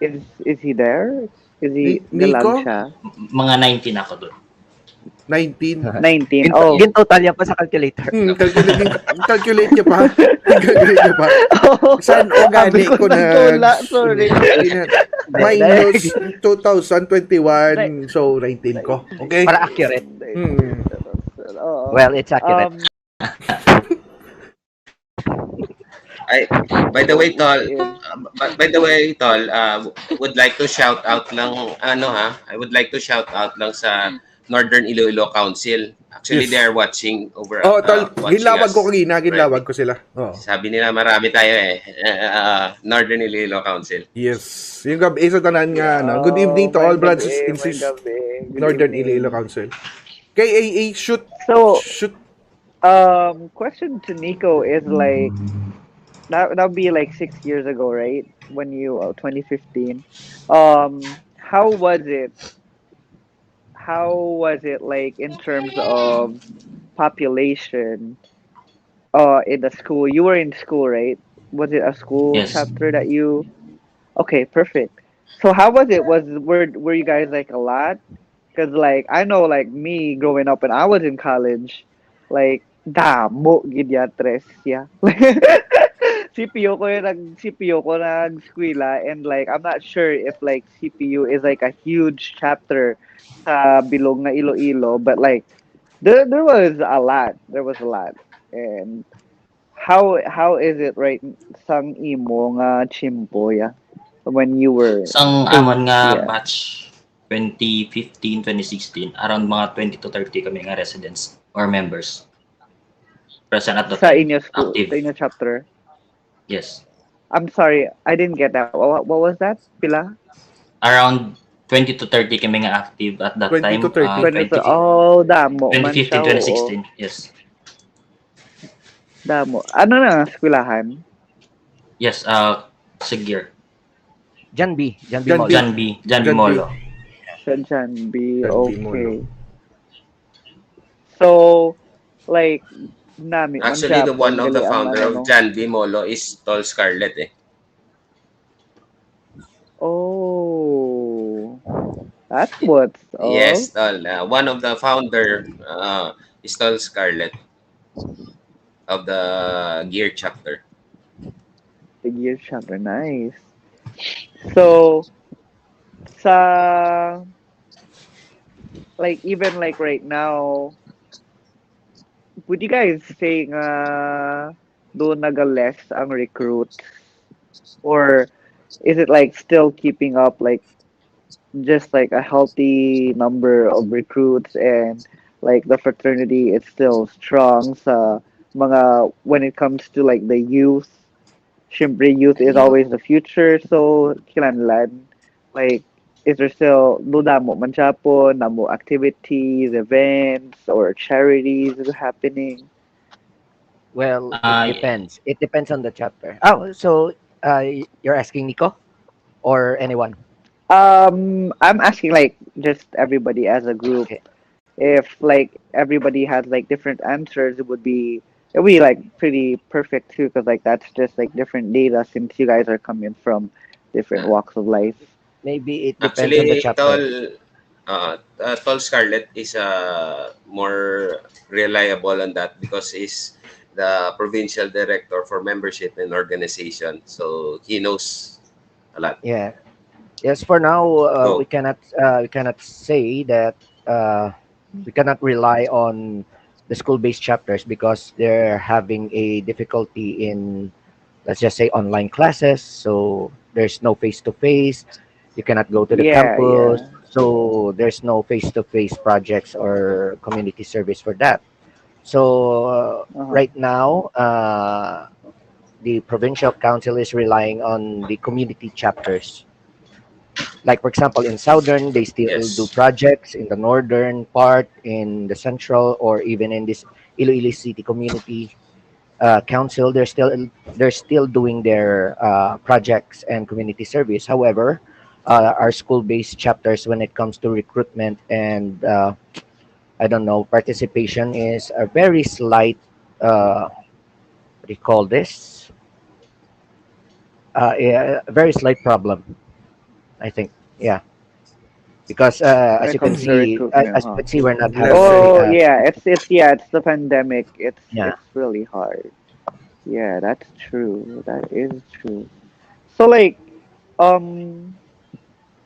Is he there? Is he galag Nico, siya? mga 19 ako doon. 19. 19. Oh. Gin total yan pa sa calculator. Calculate niya pa. Calculate niya pa. Saan organic ko na nagtula, sorry. minus 2021, so 19 ko. Okay? Para accurate. Oo. Well, it's accurate. By the way, Tol, Yeah. would like to shout out lang, I would like to shout out lang sa Northern Iloilo Council. Actually, Yes. they are watching over. Tol, watching ginlawag us ko kanina, ginlawag already. ko sila. Oh. Sabi nila marami tayo Northern Iloilo Council. Yes. Yung gabi sa tanan nga, no? Good evening to all brothers and sisters. Northern Iloilo Council. KAA, shoot. So, Shoot. question to Nico is like that'll be like 6 years ago, right? When you 2015. How was it? How was it like in terms of population? In the school, you were in school, right? Was it a school Yes. chapter that you? Okay, perfect. So how was it? Were you guys like a lot? Because like I know like me growing up when I was in college, like damo gid ya tres ya. CPU ko yung CPU ko nag-skwela and like I'm not sure if like CPU is like a huge chapter sa bilog na Iloilo, but like there was a lot. There was a lot. And how is it right sang imo nga chimpo ya when you were Isang amon nga yeah. batch 2015, 2016, around mga 20 to 30 kami nga residents or members. present at the Sa time. inyo school, Active. sa inyo chapter. Yes. I'm sorry, I didn't get that. What was that? Pila? Around 20 to 30 kami nga active at that 20 to time. 30. 20 oh, damo man siya, 2015, oo. 2016. Yes. Damo. Ano na eskwelahan? Yes, Sigir. Jan B John Molo. B. Jan B John B. Molo. Sa Janbi, John B. Molo. okay. So, like, nami man Actually, the one Japon, of the gali ang founder ano, of no? Jan B. Molo is Tol Scarlett eh. Oh, that's what's Yes, up. Tol. One of the founder is Tol Scarlett of the Gear chapter. The gear chapter, nice. So, sa, like, even like right now, would you guys say nga doon naga-less ang recruits? Or is it like still keeping up like just like a healthy number of recruits and like the fraternity is still strong sa mga when it comes to like the youth. Siyempre, youth is You always the future. So, kinahanglan like is there still do damo man siya po namo activities, events or charities is happening? Well, it Uh, depends. It depends on the chapter. Oh, so you're asking Nico or anyone? I'm asking like just everybody as a group. Okay. If like everybody has like different answers, it would be like pretty perfect too, because like that's just like different data since you guys are coming from different Uh, walks of life. Maybe it depends on the Actually, chapter. Tol Scarlett is more reliable on that because he's the provincial director for membership and organization. So he knows a lot. Yeah. Yes. For now, Go. we cannot say that we cannot rely on the school-based chapters because they're having a difficulty in, let's just say, online classes. So there's no face-to-face. You cannot go to the Yeah, campus. yeah. So there's no face-to-face projects or community service for that. So Uh-huh. right now, the provincial council is relying on the community chapters. Like for example, in southern, they still do Yes. projects. In the northern part, in the central, or even in this Iloilo City Community Council, they're still doing their projects and community service. However, our school-based chapters, when it comes to recruitment and I don't know, participation, is a very slight. What do you call this? Yeah, a very slight problem, I think. Yeah, because When as it you can comes to see, recruitment, as you huh? can see, we're not having Less. Oh very yeah, it's yeah, it's the pandemic. yeah. It's really hard. Yeah, that's true. That is true. So like, um,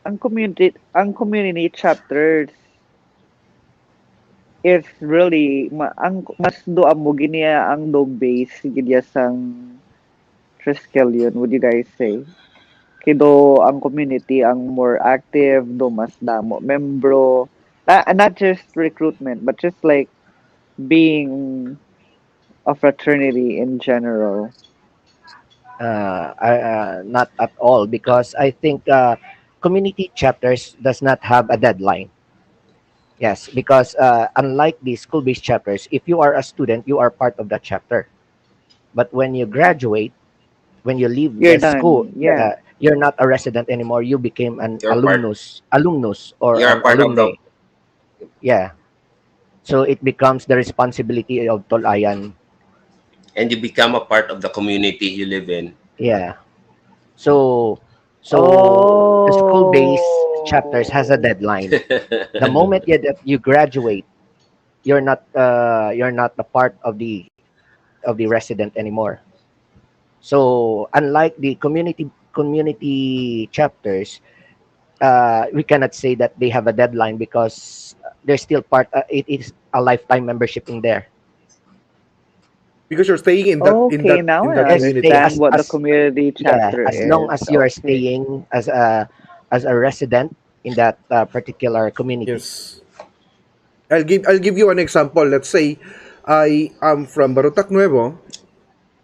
ang community chapters is really ang mas do amo giniya ang do base gidya sang Triskelion, would you guys say? Kido ang community ang more active, do mas damo membro. Not just recruitment, but just like being a fraternity in general. Not at all, because I think community chapters does not have a deadline. Yes, because unlike the school-based chapters, if you are a student, you are part of that chapter. But when you graduate, when you leave You're the school, done. Yeah. you're not a resident anymore. You became an You're part. alumnus, or You're a an part of alumni. the Yeah. So it becomes the responsibility of Tolayan. and you become a part of the community you live in. Yeah. So the school-based chapters has a Oh. deadline. The moment that you graduate, you're not a part of the resident anymore. So unlike the community chapters, we cannot say that they have a deadline because they're still part. It is a lifetime membership in there. Because you're staying in that in Okay, that now in I that Yes, they community. understand as what the as community yeah, chapter as long is. as you are Okay. staying as a resident in that particular community. Yes. I'll give you an example. Let's say I am from Barotac Nuevo.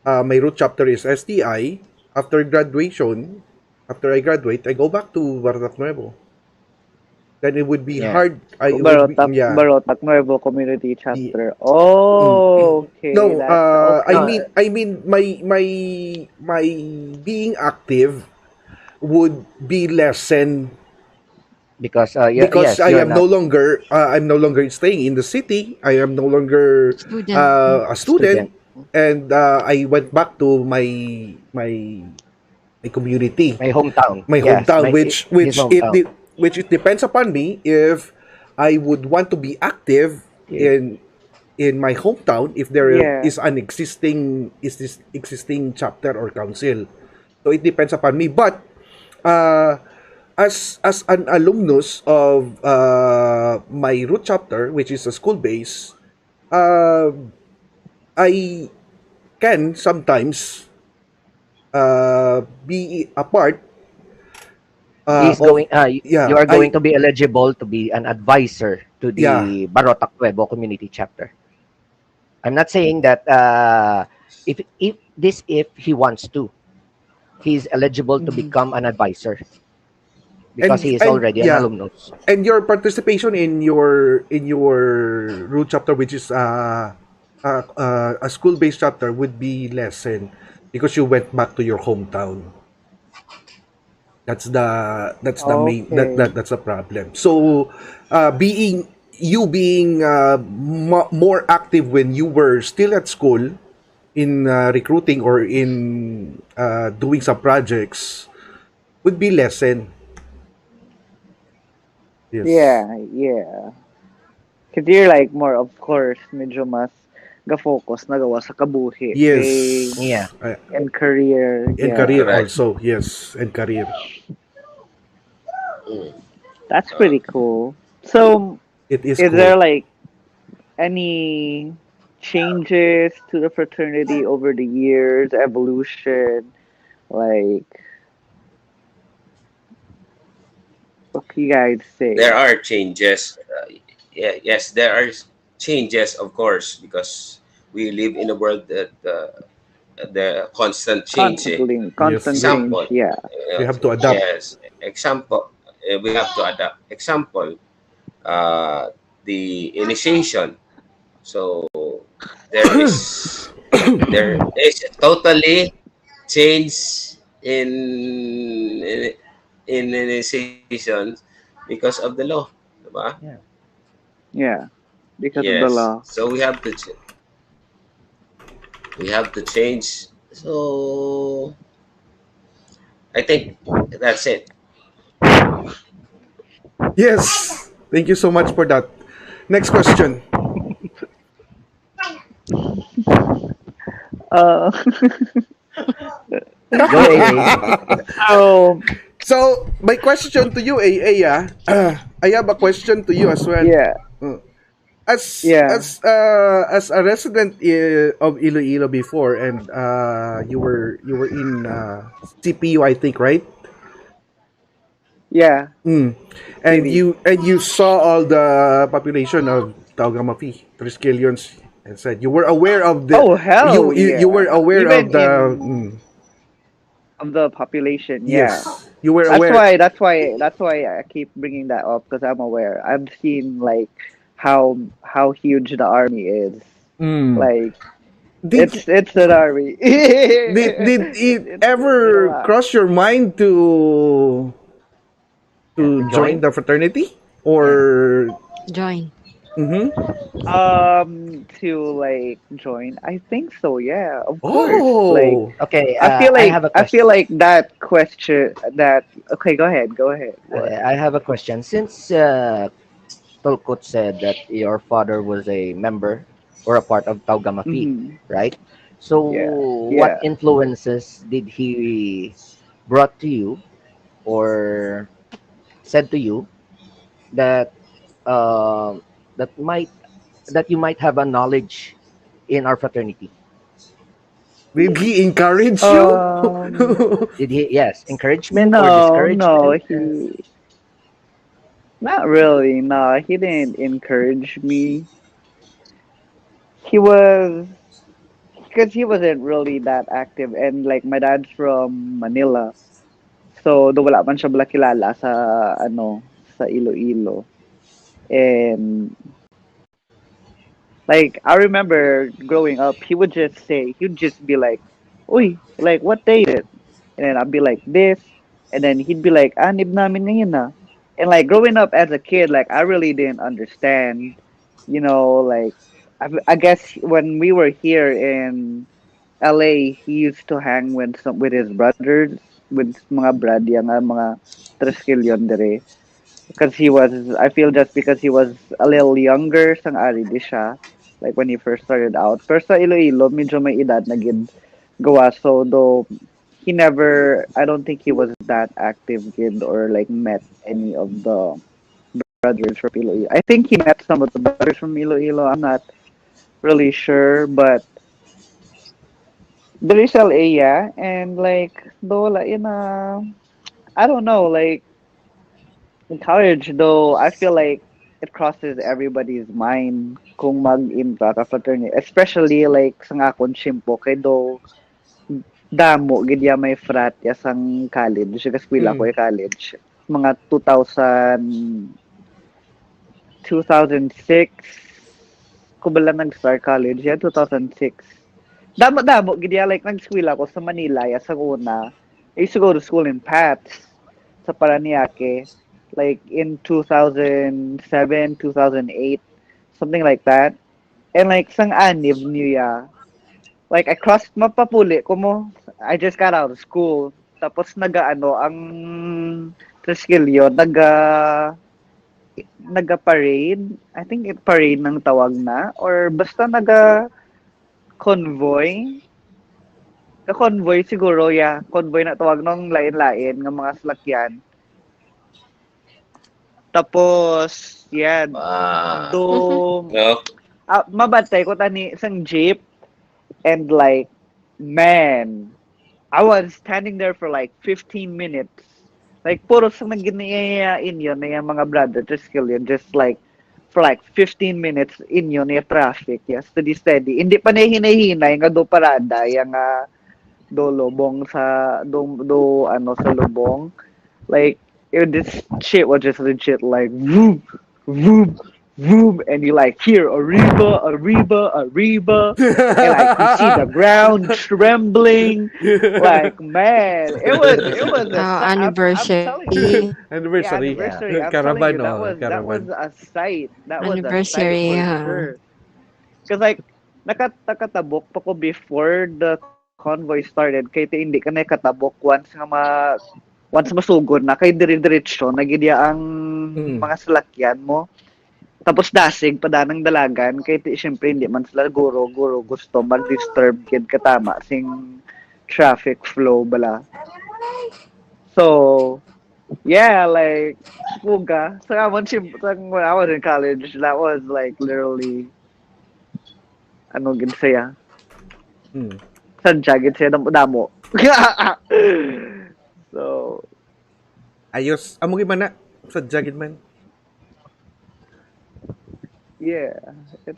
My root chapter is STI. After graduation, after I graduate, I go back to Barotac Nuevo. Then it would be Yeah. hard. It would be, yeah. Barotac Nuevo Community The, Chapter. mm. Oh, okay. No, That's I No, okay. mean, my being active would be lessened because because yes, I you're am no not longer I'm no longer staying in the city. I am no longer Student. Mm. a student. student, and I went back to my community, My hometown. my Yes, hometown, his hometown. which it depends upon me if I would want to be active Yeah. in my hometown if there Yeah. is an existing chapter or council. So it depends upon me. But uh, as an alumnus of my root chapter, which is a school base, uh, I can sometimes be a part He's of going. You yeah are going I to be eligible to be an advisor to yeah the Barotac Nuevo Community Chapter. I'm not saying that if he wants to, he's eligible to Mhm. become an advisor because and he is and already an yeah alumnus. and your participation in your root chapter, which is a school based chapter, would be lessened because you went back to your hometown. That's the main Okay. that's a problem. So being more active when you were still at school in recruiting or in doing some projects would be lessened. Yes. Yeah, yeah. Cause you're like more, of course, medyo mas ga-focus na gawa sa kabuhi kay Yeah. Yes. and career. And Yeah. career Right. also. Yes, and career. Mm. That's Uh, pretty cool. So, It is is cool. there like any changes to the fraternity over the years, evolution? Like, what can you guys there say? are changes. Yeah, yes, there are changes, of course, because we live in a world that the constant change. Eh. Yes, Constant change. Example, Yeah. we have to adapt. yes, example, we have to adapt. Example, uh, the initiation. So there is there is a totally change in in initiation because of the law, diba? Yeah. Yeah. Because of the Yes. law. So we have to change. So I think that's it. Yes. Thank you so much for that. Next question. Uh, Go AA. so So, my question to you, AA, I have a question to you as well. yeah, Uh, yeah, as a resident of Iloilo before, and you were in CPU, I think, right? yeah. Mm. City. And you saw all the population of Taugamapi, Triskelions, and said you were aware of the Oh hell you were yeah! aware of Even the in of the population, yeah. yes, you were That's aware. why. That's why I keep bringing that up because I'm aware. I've seen like how huge the army is. Mm. Like Did it's an army. did it It's been a ever lot. cross your mind Yeah, to to join join. the fraternity Yeah. or Join. mm-hmm. To like join, I think so. Yeah, of course. Like Oh, Okay. I have a I question. feel like that question that okay. Go ahead. What? I have a question. Since Tolkut said that your father was a member or a part of Taugamapi, Mm-hmm. right? So, Yeah, what yeah. influences did he brought to you or said to you that uh, that might that you might have a knowledge in our fraternity? did he encourage you? Um, Did he, yes, encouragement or no, no, discouragement? not really. No, he didn't encourage me. he was because he wasn't really that active, and like my dad's from Manila, so do wala man siya bala kilala sa sa Iloilo. And like I remember growing up, he'd just be like, "Uy, like what day is it?" And then I'd be like this, and then he'd be like, "Anib namin ngayon na." And like growing up as a kid, like I really didn't understand, like I guess when we were here in LA, he used to hang with his brothers, with mga brad yang mga Triskelion dere. Because I feel just because he was a little younger, sang ari di siya, like when he first started out. Pero sa Iloilo, medyo may edad na gid gawa. So, though, I don't think he was that active kid or like met any of the brothers from Iloilo. I think he met some of the brothers from Iloilo. I'm not really sure, but there is LA, yeah. And like, though, like, I don't know, like, in college, though, I feel like it crosses everybody's mind kung mag-intra ka fraternity. Especially like sa nga akong chimpo, kay do damo gid ya may frat ya sang college. Kasi eskwela ko Mm. college. Mga 2006 ko ba lang nag-start college? Yeah, 2006. Damo-damo gid ya like nag-eskwela ko sa Manila ya sa una. I used to go to school in Pats sa Paranaque, like in 2007, 2008, something like that. And like sang anib niya, like I crossed mapapuli ko mo. I just got out of school. Tapos ang Triskelion, naga-parade. I think parade ng tawag na. Or basta convoy. Ka-convoy siguro, yeah. Convoy na tawag nung lain-lain ng mga salakyan. Tapos, yeah, Mhm. do No? mabatay ko tani isang jeep, and like, man, I was standing there for like 15 minutes. Like, puro sa naginiyayain yun na yung mga brother to skill yun, just like, for like 15 minutes in yun, yung traffic, yeah, steady steady. Hindi pa na hinahinay nga do parada, yung do lubong sa lubong. Like, this shit was just legit like whoop, whoop, whoop, and you like hear Arriba, Arriba, Arriba, and like you see the ground trembling. Like, man, it was a Oh, sight. I'm telling you, anniversary. yeah, Anniversary. Yeah. anniversary. I'm telling Caravan, you, that oh, was that was caravan. a sight. That was a sight Anniversary. for sure. Cause like nakatabok pa ko before the convoy started, kay hindi ka na katabok once masugod na kay dire-diretso na gid ang Mm. mga salakyan mo. Tapos dasig padanang dalagan kay syempre hindi man sila guro gusto mag-disturb kid katama sing traffic flow bala. So, yeah, like puga. So when I was in college, that was like literally gid saya. Mm. Sadya gid saya damo. So, Ayos. Amo gid man na sa jagged man. yeah.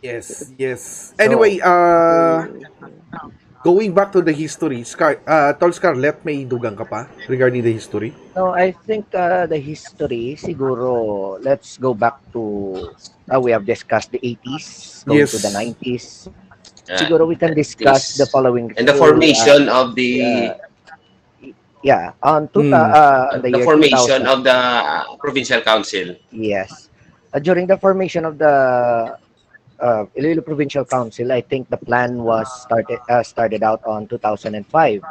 Yes, yes. So, Anyway, It's going back to the history, Tol Scarlett, may dugang ka pa regarding the history? no, I think the history, siguro, let's go back to, we have discussed the 80s, going to the Yes. 90s. Yeah. Siguro we can discuss the Things. following And the few, formation of uh, the on Mm. the the year formation 2000. of the provincial council. Yes. During the formation of the Iloilo Provincial Council, I think the plan was started out on 2005.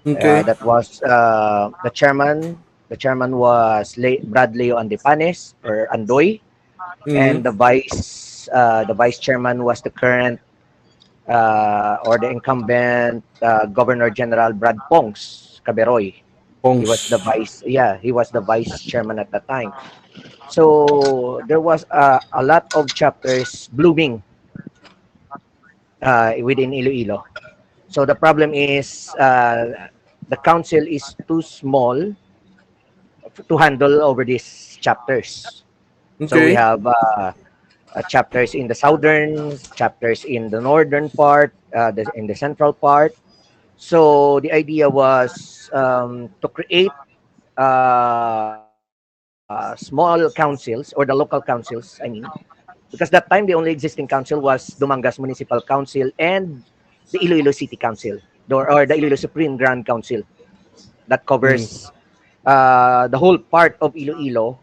Okay. That was the chairman. The chairman was Brad Leo Andipanes or Andoy, and Mm. the vice chairman was the current or the incumbent Governor General Brad Pongs Caberoy. He was the Pongs. vice. Yeah, he was the vice chairman at the time. So there was a lot of chapters blooming within Iloilo. So the problem is the council is too small to handle over these chapters. So we Okay. have chapters in the southern, chapters in the northern part, in the central part. So the idea was to create small councils or the local councils, I mean, because that time the only existing council was Dumangas Municipal Council and the Iloilo City Council, or the Iloilo Supreme Grand Council, that Mm. covers the whole part of Iloilo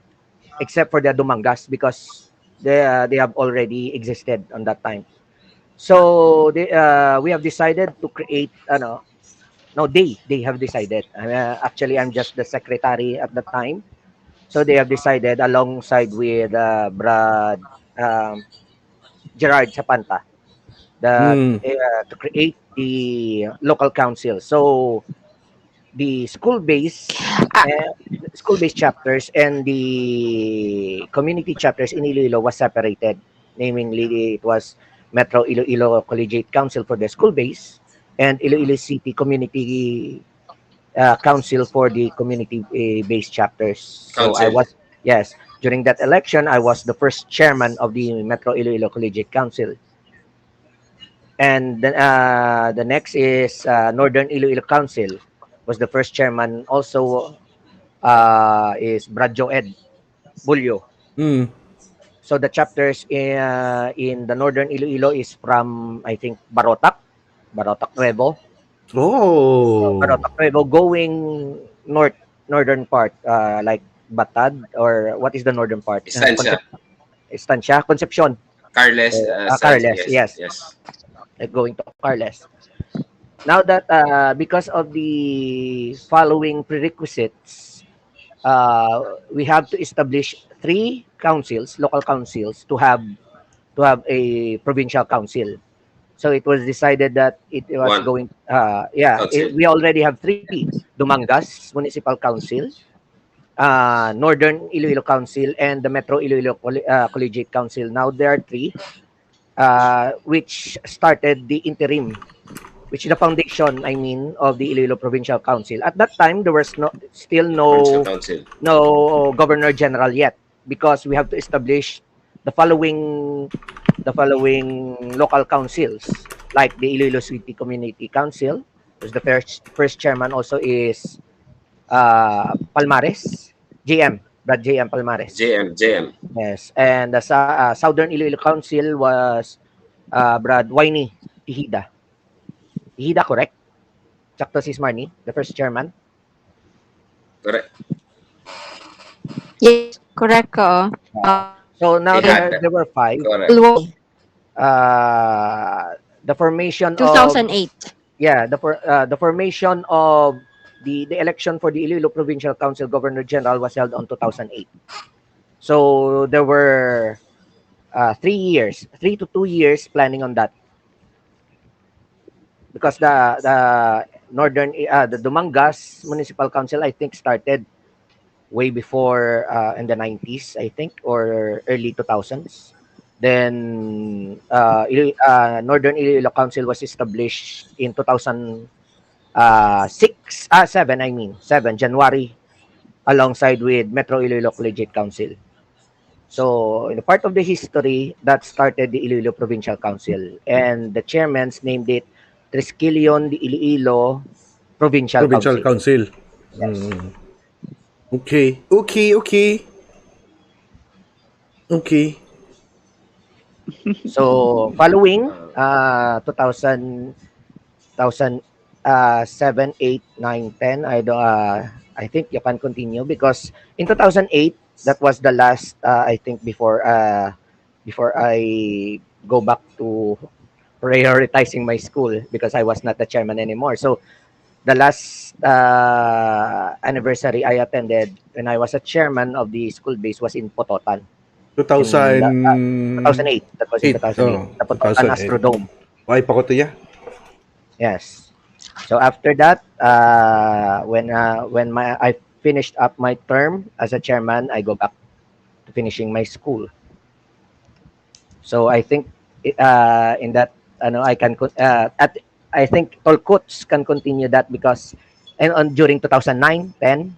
except for the Dumangas because they have already existed on that time. So we have decided to create no, they have decided. Actually, I'm just the secretary at the time. So they have decided alongside with Brad um, Gerard Zapanta that Mm. to create the local council. So the Ah, school based chapters and the community chapters in Iloilo was separated. Namely, it was Metro Iloilo Collegiate Council for the school base and Iloilo City Community Council for the community based chapters. So I Council. was, yes, during that election I was the first chairman of the Metro Iloilo Collegiate Council. And then the next is Northern Iloilo Council was the first chairman also is Brad Joed Bulyo. Mm. So the chapters in the Northern Iloilo is from I think Barotac Nuevo. Oh. Barotac Nuevo going northern part like Batad, or what is the northern part? Estancia. Estancia, Concepcion. Carles, Estancia. Carles, Yes, yes. yes. Like going to Carles. Now that because of the following prerequisites, we have to establish three councils, local councils, to have a provincial council. So it was decided that it was One going. council. We already have three: Dumangas Municipal Council, Northern Iloilo Council, and the Metro Iloilo Collegiate Council. Now there are three, which started the interim, which is the foundation, I mean, of the Iloilo Provincial Council. At that time, there was still Provincial council. no governor general yet, because we have to establish the following local councils, like the Iloilo City Community Council, who's the first chairman also is Palmares, JM, Brad JM Palmares. JM. Yes, and the Southern Iloilo Council was Brad Winey Tihida. Tihida, correct? Sakto si Marnie, the first chairman. Correct. yes, correct ko. So now Tihada. there were five. Correct. The formation of 2008. the formation of the election for the Iloilo Provincial Council Governor General was held on 2008. So there were 3 to 2 years planning on that, because the Dumangas Municipal Council I think started way before in the 90s, I think, or early 2000s. Then Northern Iloilo Council was established in 7 January, alongside with Metro Iloilo Collegiate Council. So in the part of the history that started the Iloilo Provincial Council, and the chairmans named it Triskelion de Iloilo Provincial Provincial Council. Council. Yes. Mm. Okay. So following Uh, 2000 7, 8, 9, 10. I think you can continue, because in 2008 that was the last I think before I go back to prioritizing my school, because I was not the chairman anymore. So the last anniversary I attended when I was a chairman of the school base was in Pototan in 2008. 2008. That was in 2008. Oh, The Pototan 2008. Astrodome. Why pa ko to ya? Yes. So after that, when I finished up my term as a chairman, I go back to finishing my school. So I think in that, I can I think Tolkuts can continue that, because and on during 2009, 10,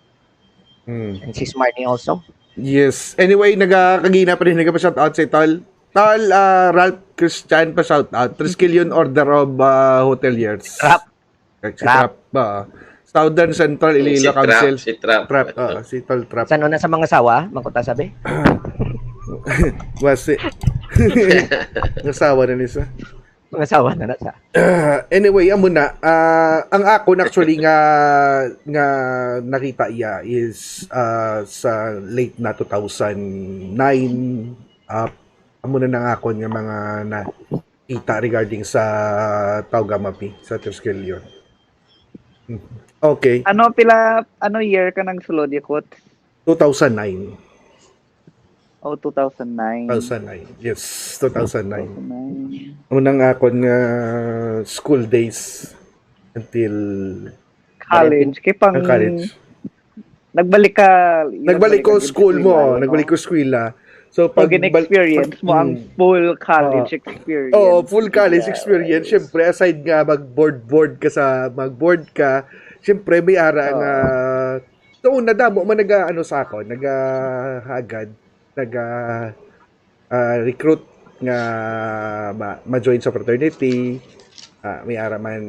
Hmm. and Sis Marnie also. Yes. Anyway, nagakagina pa rin. Nagpa-shout out sa Tol. Tol, Ralph Christian pa shout out. Triskelion Order of Hoteliers. Trap. Si Trap. Southern Central Iloilo Council. Si Trap. Trap. Si Tol Trap. Sa na sa mga sawa, mangkuta sabi. Wasi. Nasawa na nisa. Mga sawa na sa. Anyway, amo na. Ang akon actually nga nakita iya is sa late na 2009 amo na nang akon nga mga nakita regarding sa Taugamapi sa Triskelion. Okay, Ano year ka nang sulod ikot? 2009. Oh, 2009. 2009. Yes, 2009. 2009. Amo nang akon nga school days until College. Kay pang college. nagbalik Ko ka school mo, eskwela, no? nagbalik ko eskwela. So So, experience mo ang full college experience. full college Yeah, experience. right. Syempre, aside nga mag-board ka, syempre may ara nga so nadamo man sa ako, hagad, recruit nga ma-join sa fraternity. May ara man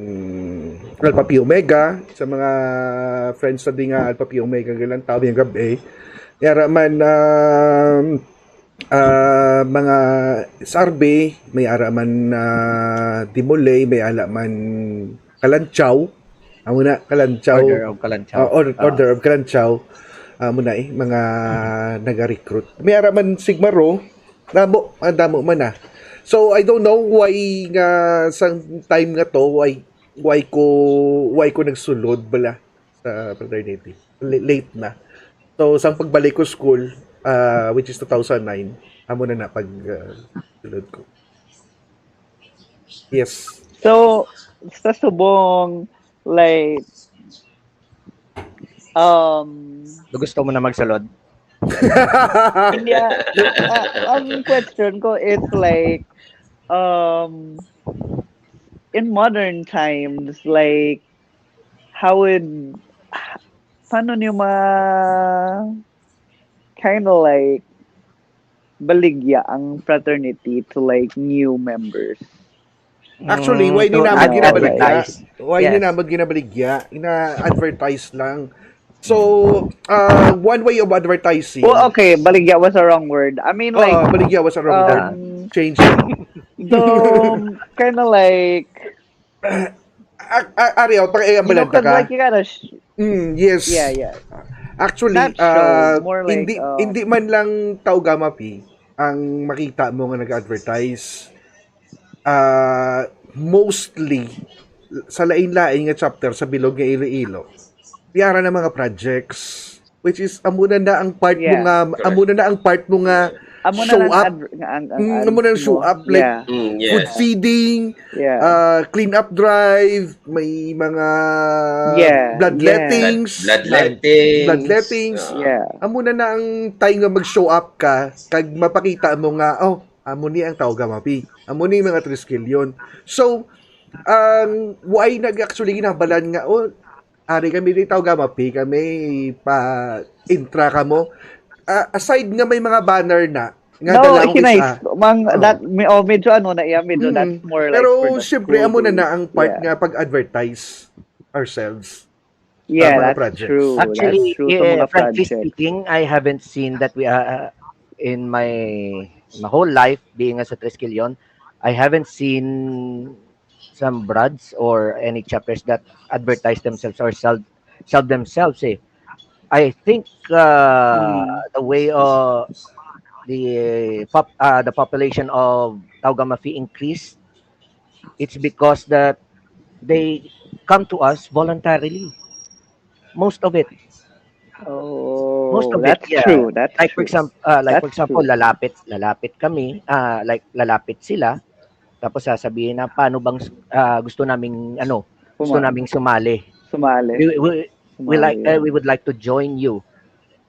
Alpha Pi Omega sa mga friends sa nga Alpha Pi Omega galang tao yung gabi. May ara man mga sarbe, may ara man dimole, may ala man kalantsaw. Muna kalantsaw. Order of Kalanchaw. Order of kalantsaw. Muna mga naga-recruit. May ara man Sigmaro, damo man. So I don't know why nga sa time nga to why ko nagsulod bala sa fraternity. Late na. So sa pagbalik ko school which is 2009, amo na pag sulod ko. Yes. So, sa subong, like, Gusto mo na magsalod? hindi, ang question ko is like, in modern times, like, paano niyo kind of like, baligya ang fraternity to like new members? Actually, why To ni naman ginabaligya? advertise. Why ni Yes. naman ginabaligya? Ina-advertise lang. So, one way of advertising. Well, okay, baligya was a wrong word. I mean, like, baligya was a wrong word. Change. kind of like, Ariel, pag-iambalan cause ka. like you gotta, Yes. yeah. Actually, Not show, more like, hindi man lang Taugamapi ang makita mo nga nag-advertise. Mostly sa lain-lain nga chapter sa bilog nga Iloilo. Piyara na mga projects which is amuna na ang part mo Yeah. nga amuna na ang part mo nga Amo na show lang up. Amuna na show up like yeah, food Yes. feeding, yeah. clean up drive, may mga Yeah, bloodlettings, Bloodlettings. Yeah. amo na ang time nga mag-show up ka kag mapakita mo nga amo ni ang Taugamapi, amo ni mga Triskelion. So why nag-actually ginabalan nga ari kami ni Taugamapi, kami pa intra ka mo. Aside nga may mga banner na nga No, dalawang nice. Medyo medyo Mm. that's more like Pero for the syempre school amo na days. ang part Yeah. nga pag-advertise ourselves. Yeah, mga that's projects. true. Actually, That's true sa mga frankly projects. speaking, I haven't seen that we in my whole life being as a Triskelion, I haven't seen some brads or any chapters that advertise themselves or sell themselves. I think the way the population of Taugamafi increased, it's because that they come to us voluntarily. Most of it. Most Oh, of it, that's yeah. true. That's Like for true. example, That's true. lalapit kami, like lalapit sila, tapos sasabihin na paano bang gusto naming sumali. Sumali. We would like to join you.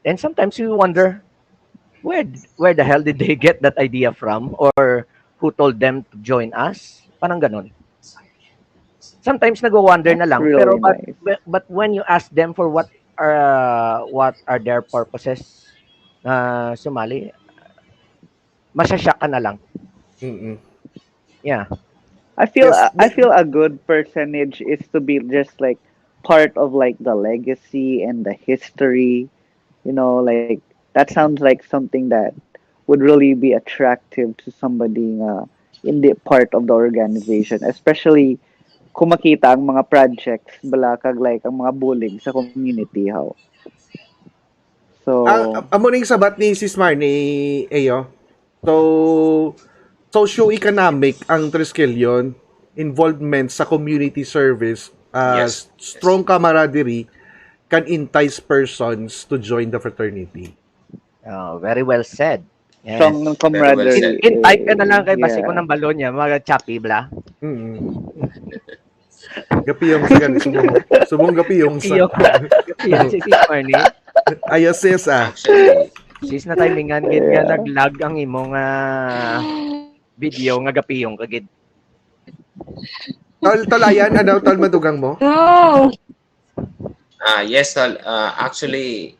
And sometimes we wonder where the hell did they get that idea from, or who told them to join us? Parang ganun. Sometimes nagwo-wonder na lang, That's pero really but when you ask them for what are their purposes na sumali, masyasyak ka na lang. Mm-mm. Yeah. Yes. I feel a good percentage is to be just like part of like the legacy and the history, like that sounds like something that would really be attractive to somebody in the part of the organization, especially kung makita ang mga projects bala kag like ang mga bullying sa community how. So, Amo ning sabat ni Sis Marnie Eyo. So, socio-economic ang Triskelion, involvement sa community service, Yes, yes. strong camaraderie can entice persons to join the fraternity. Very well said. strong Yes. Very well In, said. camaraderie, in type ka na lang kay base ko yeah. ng balon niya, mga chappy bla. Mm. Gapiyong sa ganit, subong gapiyong sa. Iyo. Iyo si Sis Marnie. Ayos sis Actually, Sis na timingan gid nga Yeah. naglag ang imong video nga gapiyong kagid. Tolayan, ano, tol madugang mo? No. yes, actually,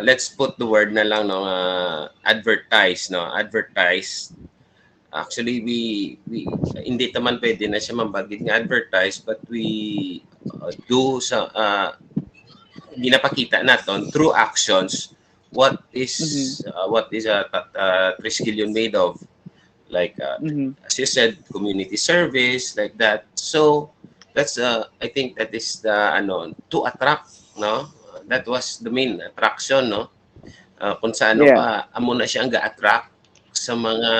let's put the word na lang, no, advertise, no, advertise. Actually, we hindi naman pwede na siya mambagid nga advertise, but we do sa ginapakita naton through actions what is a triskelion made of, like Mhm. as you said, community service, like that. So that's I think that is the to attract, no, that was the main attraction, no. Kung sa ano Yeah. pa amo na siya ang ga-attract sa mga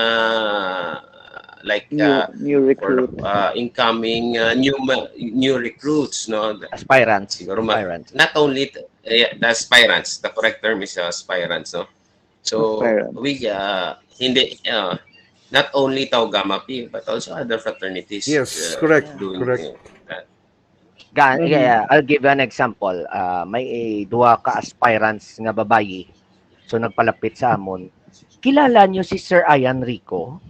like New for recruit. incoming new recruits, no. Aspirants. Siguro Aspirants. not only the aspirants, the correct term is aspirants, no. So Aspirants. we hindi not only Tau Gamma Pi but also other fraternities Yes, correct, doing correct. that. Yeah, I'll give an example. May duha ka aspirants nga babayi. So nagpalapit sa amon. Kilala niyo si Sir Ian Rico?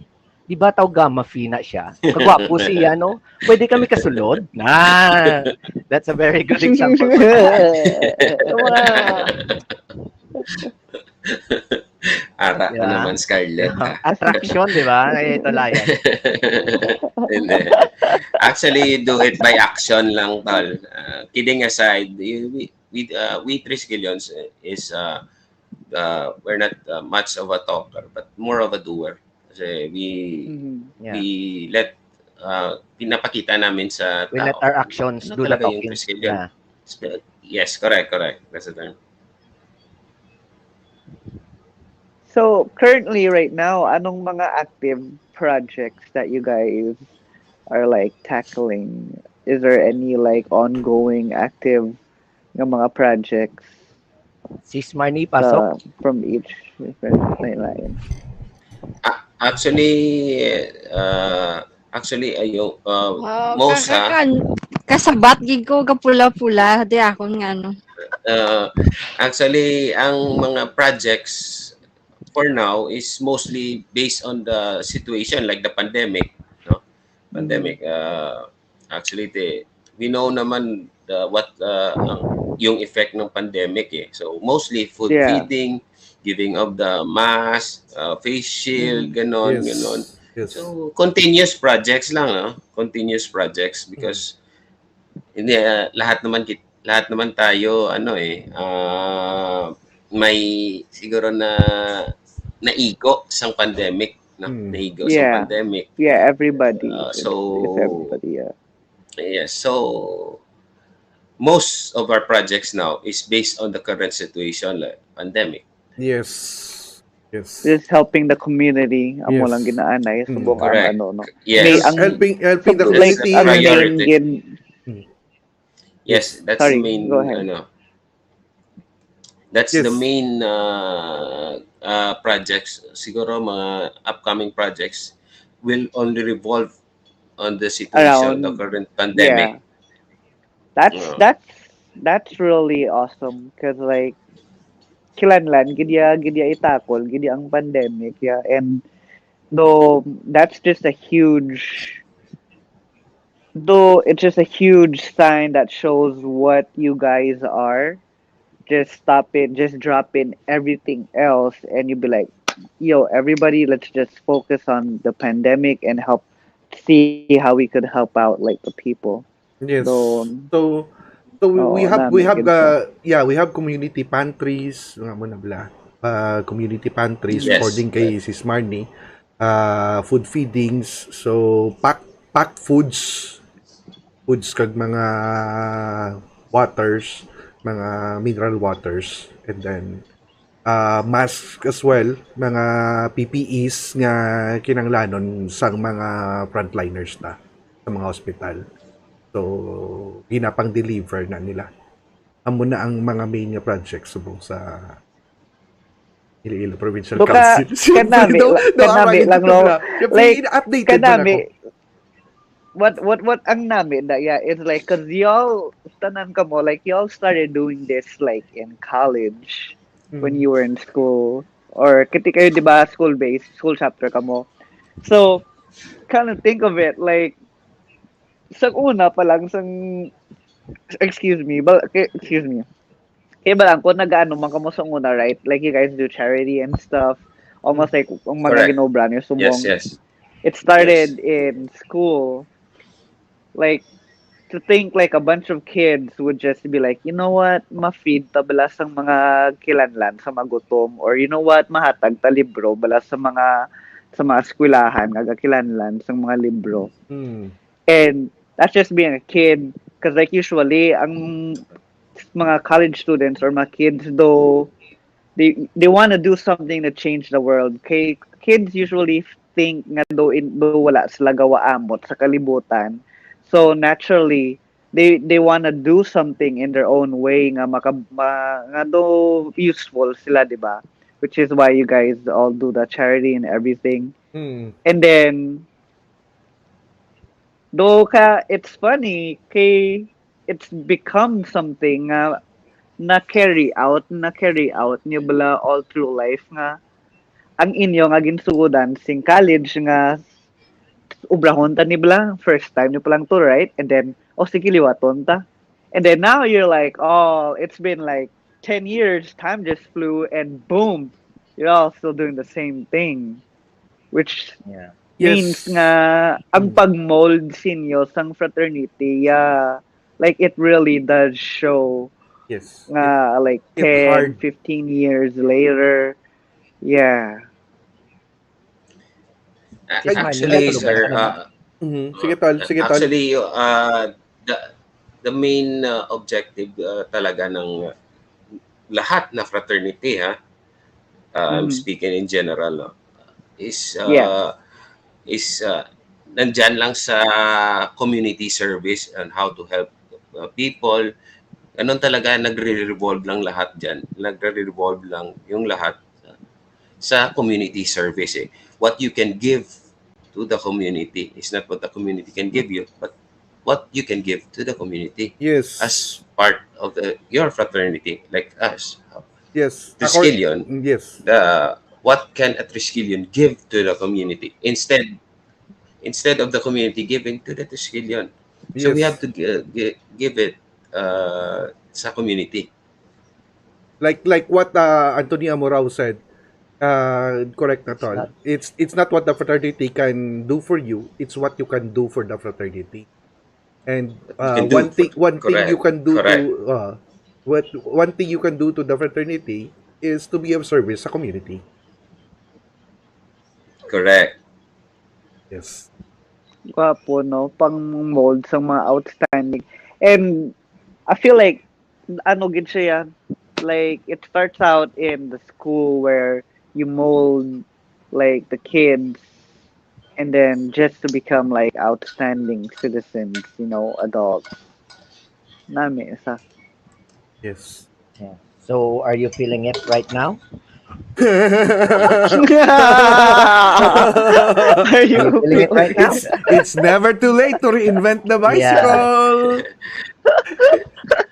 Di ba taw gamma fina siya? Kagwapo siya, no? Pwede kami kasulod? That's a very good example. So, mga, Ara ka Diba? naman, Scarlett. attraction, di ba? Ito layan. Hindi. Actually, do it by action lang, tol. Kidding aside, we Triskelions is we're not much of a talker, but more of a doer. Kasi Mhm. Yeah. we let pinapakita namin sa We let tao. our actions Ano do the talaga yung talking. Triskelion? Yeah. Yes, correct. That's the term. So, currently right now, anong mga active projects that you guys are like tackling? Is there any like ongoing active nga mga projects Sis Marnie, pasok. from each different line? Actually ayo Wow, most kasabat gid ko kapula-pula di ako nga ano. actually ang mga projects for now is mostly based on the situation like the pandemic, no. Pandemic actually we know naman what yung effect ng pandemic eh. So mostly food Yeah. feeding, giving of the mask, face shield, ganon. Yes. So continuous projects lang, no? Continuous projects because hindi lahat naman tayo may siguro na naigo sa pandemic, no? Naigo sa Yeah. pandemic. Yeah, everybody. So It's everybody, yeah. yes, so most of our projects now is based on the current situation, like pandemic. Yes. Just helping the community. Amo Yes. lang ginaanay subong ang Correct. ano, no. Yes. May ang helping the That's like community. the ang main priority. gin. Yes, that's Sorry, the main go ahead. That's Yes. the main projects. Siguro mga upcoming projects will only revolve on the situation, the Around, current yeah. pandemic. That's really awesome because like kilanlan gidya itakol gidya ang pandemic, yeah, and though that's just a huge though it's just a huge sign that shows what you guys are. Just stop it, just drop in everything else, and you'll be like, everybody, let's just focus on the pandemic and see how we could help out like the people. Yes. Though, So we oh, have nami, good siya. we have community pantries, nga mo na bla. Community pantries Mm. Yes, according kay Sis Marnie. Food feedings, so pack foods kag mga waters, mga mineral waters, and then mask as well, mga PPEs nga kinanglanon sang mga frontliners na sa mga hospital. So, ginapang deliver na nila. Amo na ang mga main nga projects subong sa Iloilo Provincial Duka, Council. Siyempre, kanami lang, ito no? na. Siyempre, Like, updated mo na ako. kanami, what ang namin that, yeah, it's like, cause y'all, tanan ka mo, like, y'all started doing this, like, in college, when you were in school, or kiti kayo, di ba, school-based, school chapter ka mo. So, kind of think of it, like, sa una pa lang, excuse me, kaya ba lang, kung nag-ano man kamo sa una, right? Like, you guys do charity and stuff, almost like, ang mga correct. ginobra niyo, Yes, sumong, yes, it yes. started in school, like, to think like a bunch of kids would just be like, you know what, ma-feed ta bala sa mga kilanlan sa magutom, or you know what, mahatag ta libro bala sa mga eskwelahan nga kilanlan sa mga libro. Mm. And that's just being a kid, because like usually ang mga college students or mga kids, though they want to do something to change the world. Kay kids usually think nga do wala sila gawaamot sa kalibutan. So naturally, they want to do something in their own way nga nga do useful sila, di ba? Which is why you guys all do the charity and everything. Mm. And then it's funny kay it's become something na carry out niyo bala all through life nga ang inyo nga ginsugodan sing college nga ubrahon ta ni bala first time niyo palang to, right? And then sige liwaton ta, and then now you're like, oh, it's been like 10 years, time just flew, and boom, you're all still doing the same thing, which Yeah. means Yes. nga ang Mm. pagmold sinyo sang fraternity, like it really does show Yes. nga like It 10, hard. 15 years later. Yeah. Sis Marnie, Actually, natulog ka sir, na? Sige, tol. Sige, tol. actually, the, the main objective talaga ng lahat na fraternity, I'm Mhm. speaking in general, no, is Yeah. nandyan lang sa community service and how to help people. Ganun talaga, nagre-revolve lang lahat dyan. Nagre-revolve lang yung lahat sa community service. What you can give to the community is not what the community can give you, but what you can give to the community Yes. as part of your fraternity, like us. Yes. Triskelion, Yes. what can a Triskelion give to the community instead of the community giving to the Triskelion? So we have Yes. to give it sa community. Like what Anthony Amorao said. Correct na tol. not- It's not what the fraternity can do for you, it's what you can do for the fraternity. And You can do one thing you correct, can do to correct, one thing you can do to the fraternity is to be of service sa community. correct. Yes. Gwapo, no? Pang mold sa mga outstanding. And I feel like gid siya, like it starts out in the school where you mold like the kids, and then just to become like outstanding citizens, adults. Nami isa. Yes. Yeah. So, are you feeling it right now? Are you feeling it right now? It's never too late to reinvent the bicycle.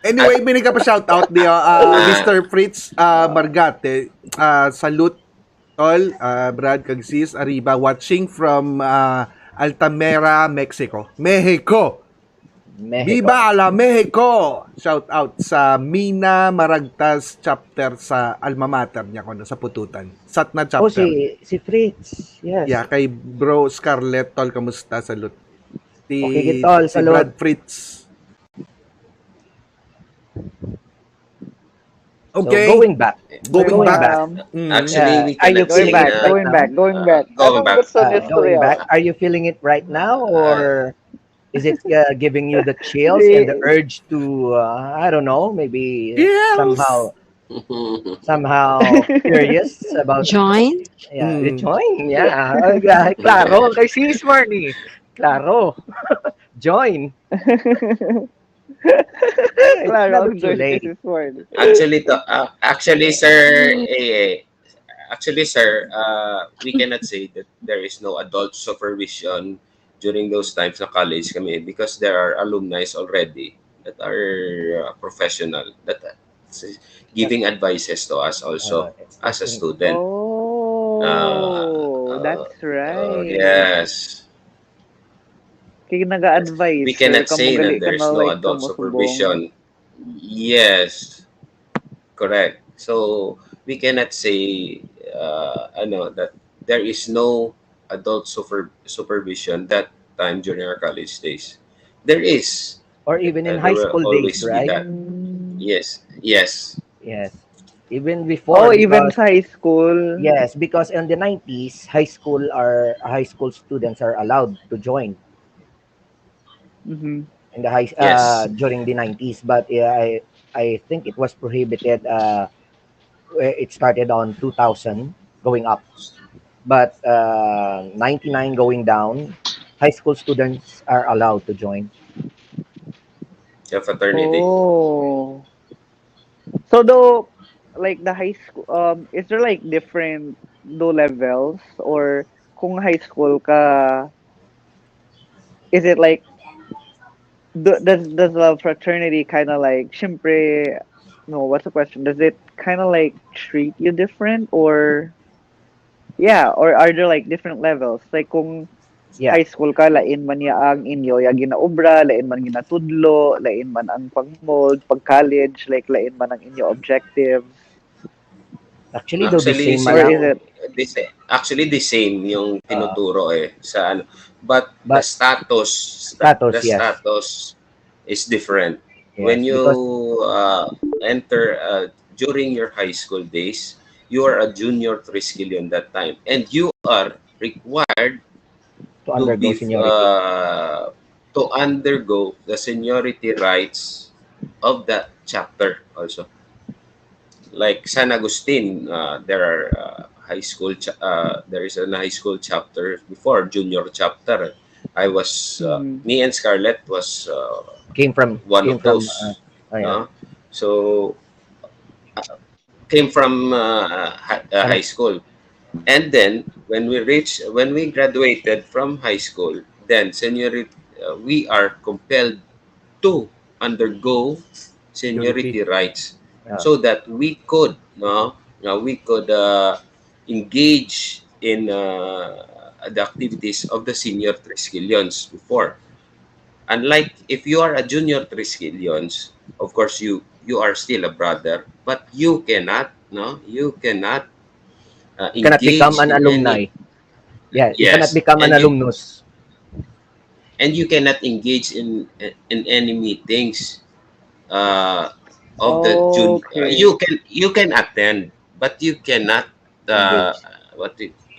Anyway, may pa shout out niyo Mr. Fritz Margate. Salute tol, Brad Kagsis Arriba watching from Altamira, Mexico. Mexico. Mexico. Viva la Mexico! Shout out sa Mina Maragtas chapter sa alma mater niya ko sa Pututan. Sat na Oh, chapter. si Fritz. Yes. Yeah, kay Bro Scarlett tol, kamusta? Salut. Okay, tol, Si salut. Brad Fritz. So, Okay. going back. Going back. Actually, we Are you cannot Going say back, na going back, going back. going Anong back. gusto ni Going Storya? back, are you feeling it right now, or is it giving you the chills Di- and the urge to, I don't know, maybe Yes. somehow curious about, Join? join, yeah. Claro, kay sis Marnie. Claro. Join. It's Claro, never ang too joy late. this morning. Actually, sir, we cannot say that there is no adult supervision during those times na college kami because there are alumni already that are professional that giving advices to us also as a student. Oh, that's right. Yes. Kaya naga-advise, We sir, cannot kamo say gali that ka there's na no like adult sumusubong. supervision. Yes, correct. So we cannot say that there is no adult supervision that time during our college days. There is. Or even in There high will school days, always be right? that. Yes. Yes. Yes. Even Oh, before, even because sa high school. yes, because in the 90s, high school students are allowed to join Mm-hmm. in the high Yes. during the 90s, but I think it was prohibited. It started on 2000 going up, but 99 going down. High school students are allowed to join. The fraternity. Oh. So though, like the high school, is there like different do levels or kung high school ka, is it like does the fraternity kind of like syempre no, what's the question? Does it kind of like treat you different or yeah, or are there like different levels? Like kung Yeah, high school ka, lain man ya ang inyo ya ginaobra, lain man ginatudlo, lain man ang pag-mold, pag-college, like lain man ang inyo objectives. actually though the Actually, same Or man. is it actually the same yung tinuturo sa ano. But the But status, the yes, status is different. yes, When you because enter during your high school days, you are a junior triskelion that time, and you are required to to undergo be seniority. to undergo the seniority rights of that chapter also. Like San Agustin, there are there is a high school chapter before junior chapter. mhm. Me and Scarlett was Came from one came of from those. oh yeah, No? So came from and high school, and then when we graduated from high school, then seniority we are compelled to undergo seniority. seniority rights Yeah. so that we could engage in the activities of the senior Triskelions before. Unlike if you are a junior Triskelions, of course you are still a brother, but you cannot You cannot become engage an in any. alumni. Yeah, you cannot Yes, become an alumnus. and you cannot engage in any meetings uh, of the Okay. you can attend, but you cannot uh, Engage.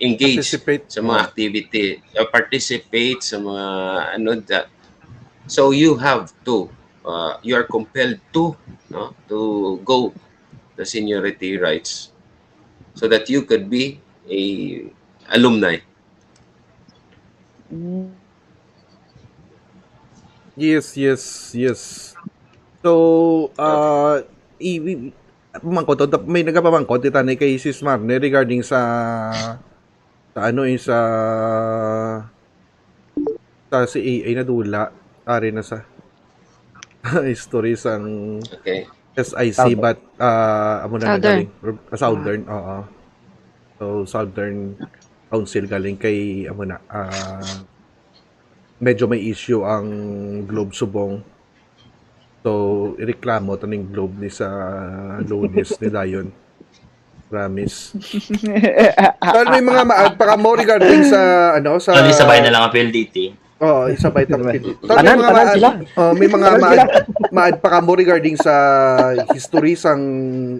engage Participate. sa mga activity, participate sa mga ano that. So you have to you are compelled to to go the seniority rights so that you could be a alumni. Mm. Yes, yes, yes. So, Okay. pamangkot, may nagapamangkot, itanay kay Sis Marne regarding sa ano sa si AA na dula, ari na sa history sang Okay. SIC Southern. but amo na Southern. nagaling Southern, oo. So Southern Council galing kay amo na medyo may issue ang Globe Subong. So, ireklamo taning Globe ni sa Lunes ni Dayon. Promise. Tol, may mga maad pa ka mo regarding sa sa Only sabay na lang ang PLDT. oh, isabay ta Diba? Tol, may mga Tanan sila. may mga Tanan sila. maad pa ka mo regarding sa history sang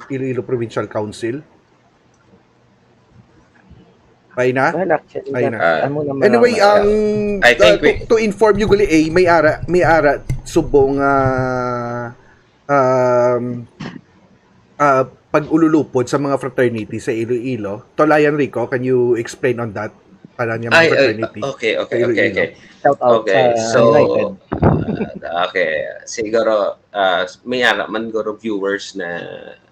Iloilo Provincial Council. Pay na? Well, actually, Ayun na. amo naman Anyway, ang I think we- to inform you gali may ara subong pag-ululupod sa mga fraternity sa Iloilo. Tolayan Rico, can you explain on that? Para niya mga fraternity. Okay. shout out Okay, sa so United. okay, siguro may ara man guro viewers na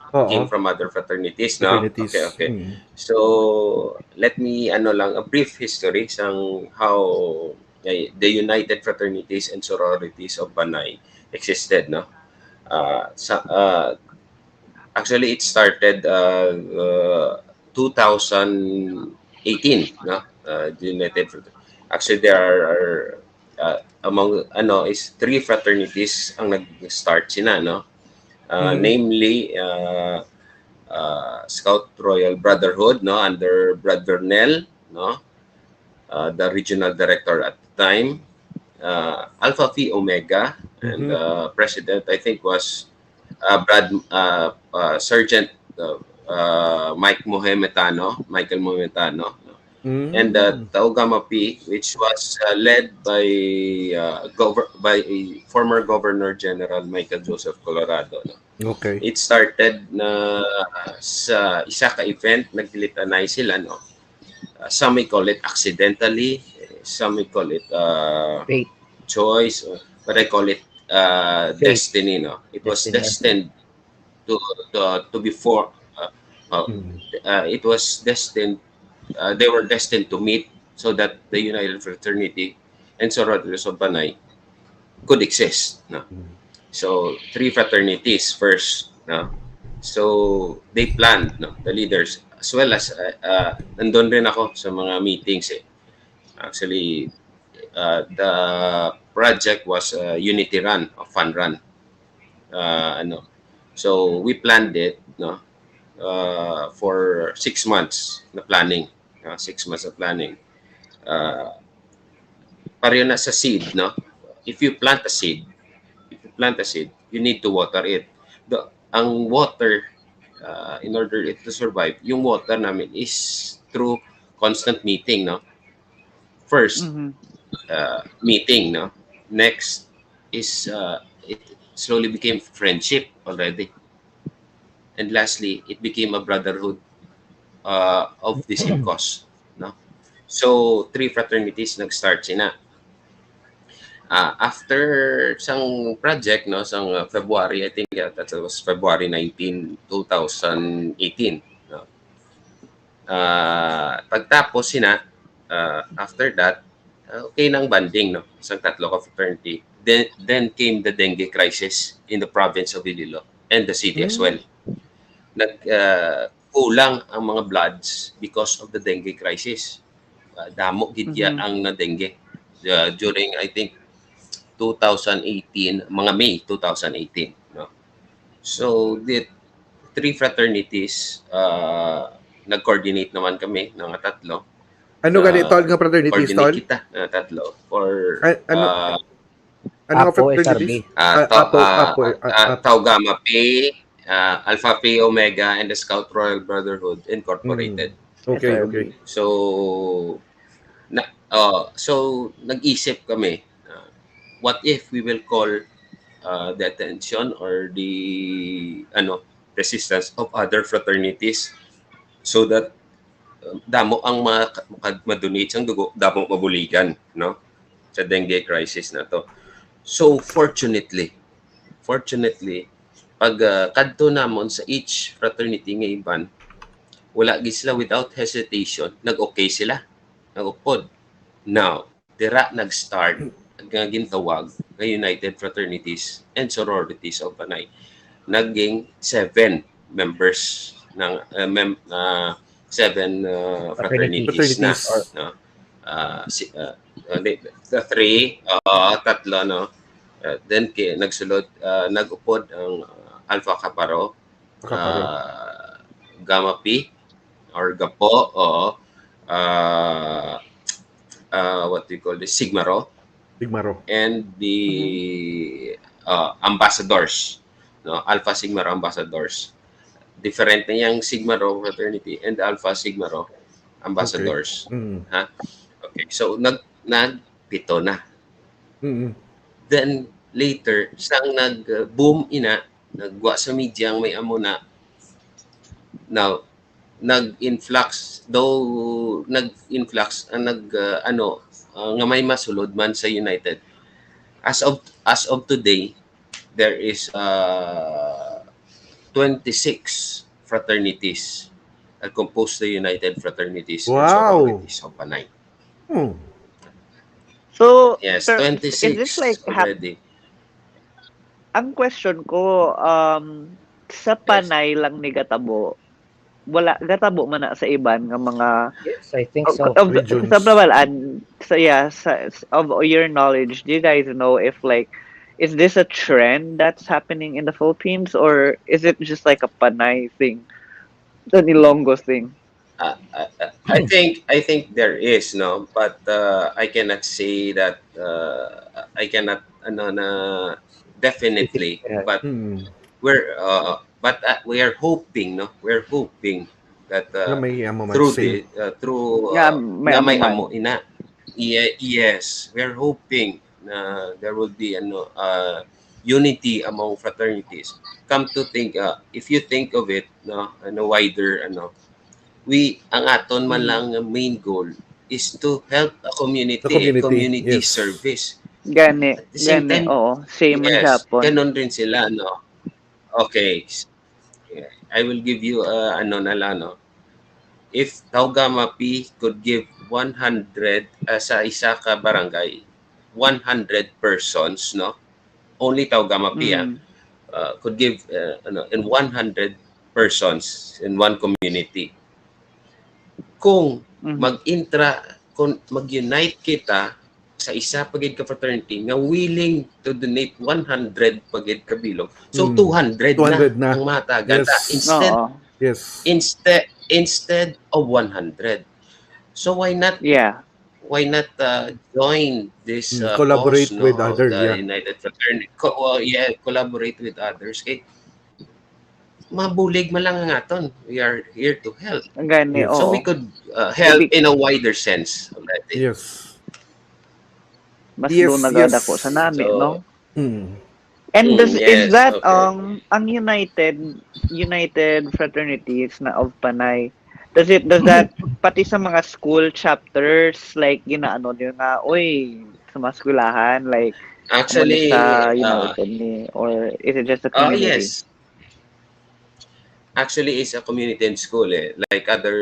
Oo. came from other fraternities, no? Fraternities. Okay. Mm. So let me lang a brief history sang how the United Fraternities and Sororities of Panay existed, no? Actually it started 2018, no? The United Actually there are among is 3 fraternities ang nag-start sina, no? Namely Scout Royal Brotherhood, no, under Brother Nell, no, the regional director at the time, Alpha Phi Omega, and president I think was Sergeant Michael Mohametano, no? And Tau Gamma P, which was led by former Governor General Michael Joseph Colorado, no? Okay. It started na sa isa ka event, nagdilitanay sila, no? Some may call it accidentally, some may call it Fate. choice, but I call it destiny, no? It was Destiny. destined to be for. It was destined. They were destined to meet so that the United Fraternity and Sororities of Panay could exist, no? So 3 fraternities first, no? So they planned, no, the leaders, as well as nandun rin ako sa mga meetings eh. Actually the project was a unity run, a fun run. So we planned it, no, for 6 months na planning, 6 months of planning. Pareho na sa seed, no? If you plant a seed, you need to water it. Ang water, in order it to survive, yung water namin is through constant meeting, no? First, meeting, no? Next is it slowly became friendship already. And lastly, it became a brotherhood of the same cause, no? So 3 fraternities nag-start sina. After sang project, no, sang February, I think that was February 19, 2018, no? Pagtapos sina, after that, okay nang banding, no, sang tatlo ka fraternity. Then came the dengue crisis in the province of Iloilo and the city as well. Kulang ang mga bloods because of the dengue crisis. Damo gidya ang na dengue during I think 2018, mga May 2018, no? So the 3 fraternities nag-coordinate naman kami ng tatlo. Ano ganito nga fraternities, tol? Coordinate kita na tatlo for ano nga Apo, fraternities? SRB. Tau Gamma P, Alpha Phi Omega, and the Scout Royal Brotherhood Incorporated. Okay. So nag-isip kami, what if we will call the attention or the resistance of other fraternities so that damo ang madonate sang dugo, damo mabuligan, no, sa dengue crisis na to. So fortunately pag kadto namon sa each fraternity nga iban, wala gid sila without hesitation, nag-okay sila, nag-upod. Now dira nag-start nga gintawag nga United Fraternities and Sororities of Panay. Naging 7 members ng 7 fraternities na, no? the three, tatlo, no? Then nagsulod, nag-upod ang Alpha Kaparo, Kaparo. Gamma P, or Gapo, uh, what do you call this, Sigma Rho, Tigmaro. and the ambassadors, no? Alpha Sigma Rho ambassadors. Different na yung Sigma Rho fraternity and the Alpha Sigma Rho ambassadors. Mm. Ha? Okay, so nagpito na. Mm. Then later, sang nag-boom ina, nagwa sa media ang may amo na, now nag-influx, though nag-influx ang nga may masulod man sa United. As of today, there is 26 fraternities that compose the United Fraternities and Wow. Sororities of Panay. Hmm. So, Yes, sir, 26 is this like already. ang question ko, sa Panay lang ni Gatabo, wala Gatabo man na sa iban nga mga Yes, I think so. Regions. sa Brabalan, of your knowledge, do you guys know if like is this a trend that's happening in the Philippines, or is it just like a Panay thing, an Ilonggo thing? I think there is, no, but I cannot say that, I cannot na definitely, Yeah. but Hmm. we are hoping, no, we're hoping that Na may amo man through same. Yeah, may nga may amo amo ina. Yes, we're hoping na there will be unity among fraternities. Come to think, if you think of it, no, wider, ang aton man lang nga main goal is to help a community, The community, yes. service. Gani, At the same time, oo, same man yes, Japon. ganon rin sila, no. Okay, I will give you na lang, no. If Taugama P could give 100 sa isa ka barangay, 100 persons, no, only Taugama P could give in 100 persons in one community. Kung kung mag-unite kita sa isa pagid ka fraternity nga willing to donate 100 pagid ka bilog, so 200 na ang matagata. Yes. Yes. Instead of 100. So why not join this collaborate cause, no, with of others, the yeah. United Fraternity? Collaborate with others. Kay mabulig man lang ang aton. We are here to help. Gani, Yes. oo. So we could help in a wider sense already. Yes. Mas Yes, doon yes. nagada ko sa nami, So, no? Hmm. And is yes, that okay. ang United Fraternities na of Panay, does that pati sa mga school chapters like ginaano niyo nga oy sa mga eskwelahan like Actually, sa United ni, or is it just a community? yes. Actually, it's a community and school. Like other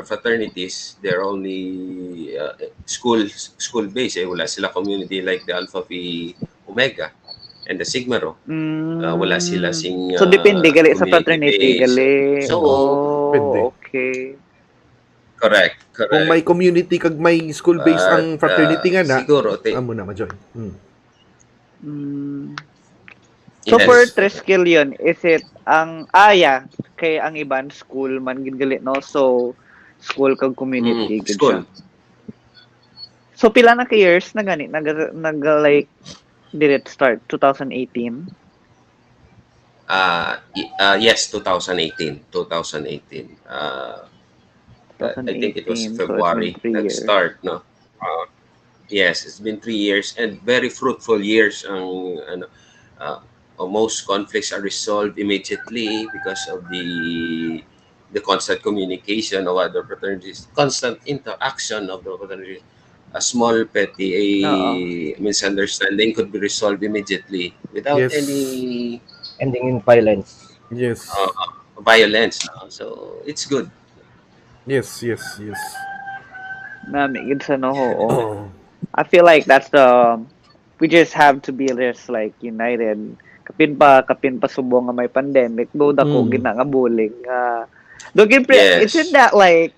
fraternities, they're only school-based. Wala sila community like the Alpha Phi Omega and the Sigma Rho. Wala sila sing So depende gali sa fraternity community-based. gali. So, Depende. Okay. correct. Kung may community kag may school-based ang fraternity nga na, siguro, amo na ma-join. So yes. for Triskill yun, is it ang kay ang iban school man gid gali, no? So school kag community gid school. siya. So pila na ka years na gani nag like did it start 2018? Yes, 2018. I think it was 2018, so it's February been 3 years. nag-start, no? Yes, it's been 3 years and very fruitful years. Most conflicts are resolved immediately because of the constant communication of other fraternities, constant interaction of the fraternities. A small petty misunderstanding could be resolved immediately without Yes. any Ending in violence. Yes. violence. No? So it's good. Yes. Nami gid sa no, oo. Oh. I feel like that's we just have to be just like united. Kapin pa subong nga may pandemic, do dako gina nga bulig. Yes. Isn't that like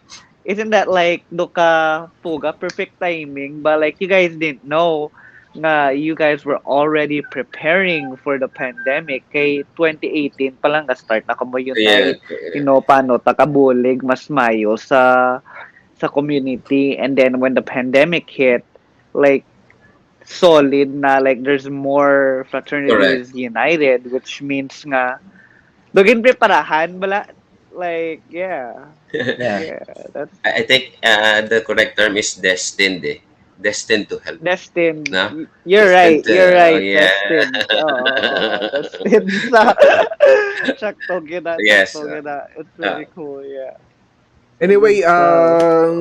isn't that like do ka puga perfect timing, but like you guys didn't know nga you guys were already preparing for the pandemic kay 2018 pa lang start na kamo Yeah, unite, paano takabulig mas mayo sa community, and then when the pandemic hit, like solid na like there's more correct. fraternities united, which means nga dugin preparahan bala, like Yeah. yeah, that's I think the correct term is destined. Destined to help. destined. No? You're Destined right, to, you're oh right, yeah. destined. Destined sa sakto gina, Yes. it's Uh, really cool, yeah. So good Anyway, stuff.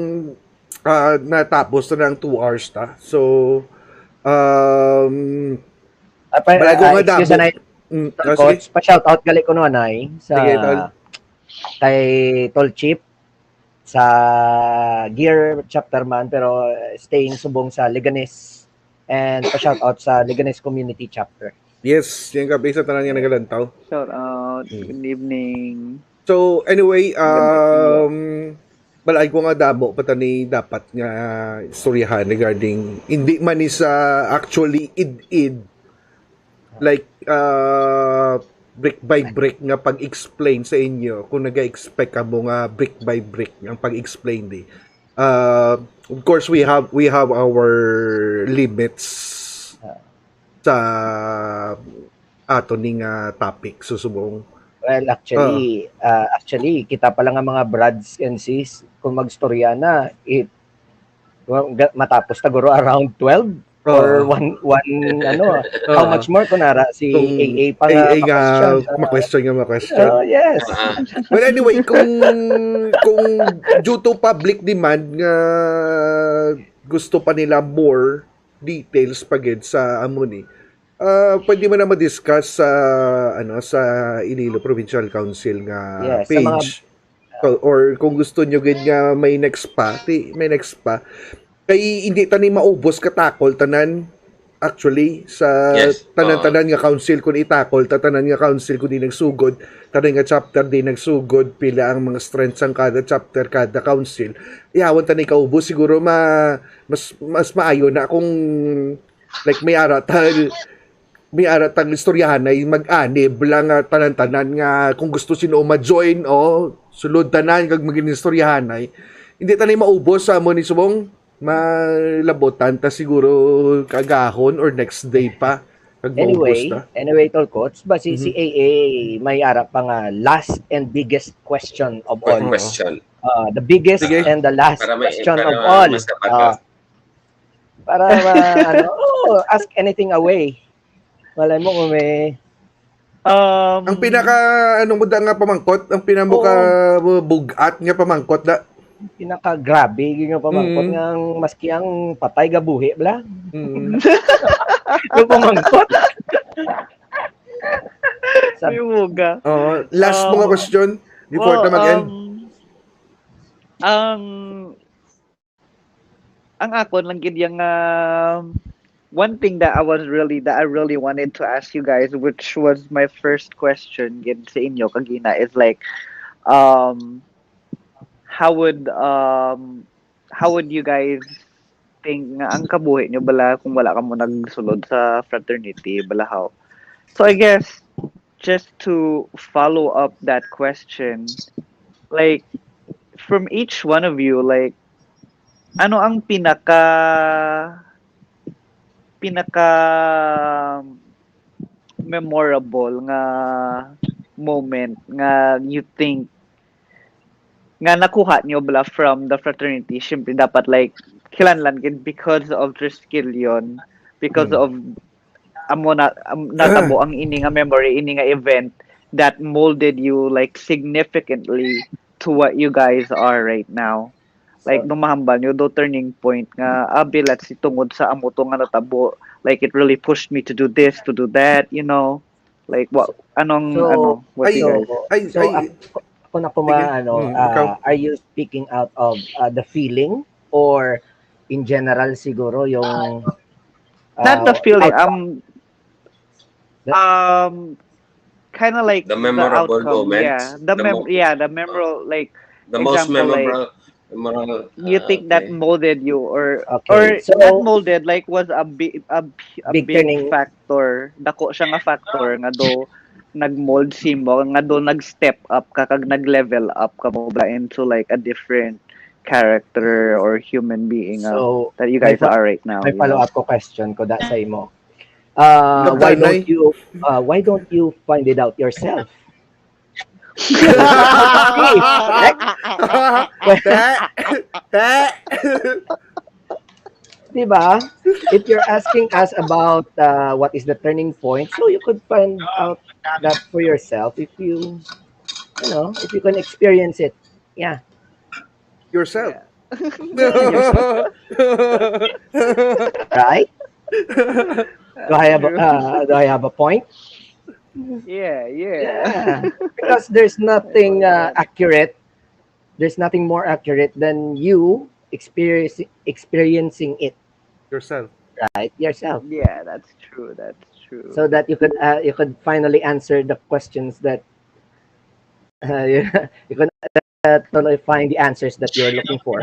natapos na ng 2 hours ta. So, um, balay ko nga Excuse dabo. na Sige. coach, pa-shoutout gali ko noon ay sa Sige, tol. kay Tol Chip sa Gear chapter man pero staying subong sa Leganes, and pa-shoutout sa Leganes Community Chapter. Yes, yung gabi sa tanan nga nagalantaw. Shout out, good evening. So, anyway, Magandang balay ko nga dabo patani dapat nga istoryahan regarding hindi man is actually id like brick by brick nga pag-explain sa inyo kung naga-expect ka mo nga brick by brick ang pag-explain di. Of course we have our limits sa ato ning topic susubong. Well, actually kita pa lang ang mga brads and sis kung magstorya na matapos taguro around 12 or one ano how much more kunara si Kung AA pa AA nga ma-question. ma-question. Yes. Well, anyway, kung due to public demand nga gusto pa nila more details pagid sa Amuni, pwede mo na ma-discuss sa sa Iloilo Provincial Council nga Yes, sa page. Or kung gusto nyo gid nga may next pa, kay hindi tani maubos katakol tanan actually sa Yes. tanan-tanan nga council kun itakol tanan nga council kun di nagsugod, tanan nga chapter di nagsugod, pila ang mga strengths ang kada chapter kada council, iyawan tani kaubos siguro mas maayo na kung like may aratang istoryahan ay mag-anib lang tanan-tanan nga kung gusto sino ma-join o sulod tanan kag maging istoryahan ay hindi tanay maubos sa mo ni subong malabotan ta siguro kagahon or next day pa kag maubos ta. Anyway, tol coach, basi si AA may ara pa nga last and biggest question of all. Question. The biggest Sige. and the last Para question para of all. mas kapag Ask anything away. Malay mo kung may Ang pinaka ano mo da nga pamangkot, ang pinamuka bugat nga pamangkot da. pinaka-grabe yung pamangkot nga maski ang patay ga buhi bla. Yung pamangkot. Imuga. Last mga question before ta mag-end. Ang akon lang gid yung one thing that I really wanted to ask you guys, which was my first question gid sa inyo kagina, is like how would you guys think nga ang kabuhi nyo bala kung wala ka mo nagsulod sa fraternity bala how? So I guess just to follow up that question, like from each one of you, like ano ang pinaka memorable nga moment nga you think nga nakuha nyo bala from the fraternity? Syempre dapat like kilanlan gid because of your skill yon, because of natabo ang ini nga memory, ini nga event that molded you like significantly to what you guys are right now. Like nung mahambal nyo do turning point nga bilat si tungod sa amo to nga natabo, like it really pushed me to do this, to do that, like what what you guys Kung ako are you speaking out of the feeling or in general siguro yung not the feeling, kind of like the memorable outcome, moments. the memorable, like The most example, memorable Mga, You think that okay. molded you, Okay, or not so molded, like was a big big turning. factor, dako siya nga factor nga do nag-mold simo, nga do nag-step up ka kag nag-level up ka mo ba into like a different character or human being So that you may guys are right now, may you know. follow-up ko question ko da sa imo. Ganda, nay. Why don't you find it out yourself? See, correct? Te, te. Diba? If you're asking us about what is the turning point, so you could find out that for yourself if if you can experience it. Yeah, Yourself. Yeah. yourself, right? True. Do I have a point? Yeah, yeah. Yeah, because there's I nothing love that. accurate. There's nothing more accurate than you experiencing it, Yourself. right, yourself, Yeah, that's true. That's true. so that you could finally answer the questions that you could totally find the answers that you're looking for.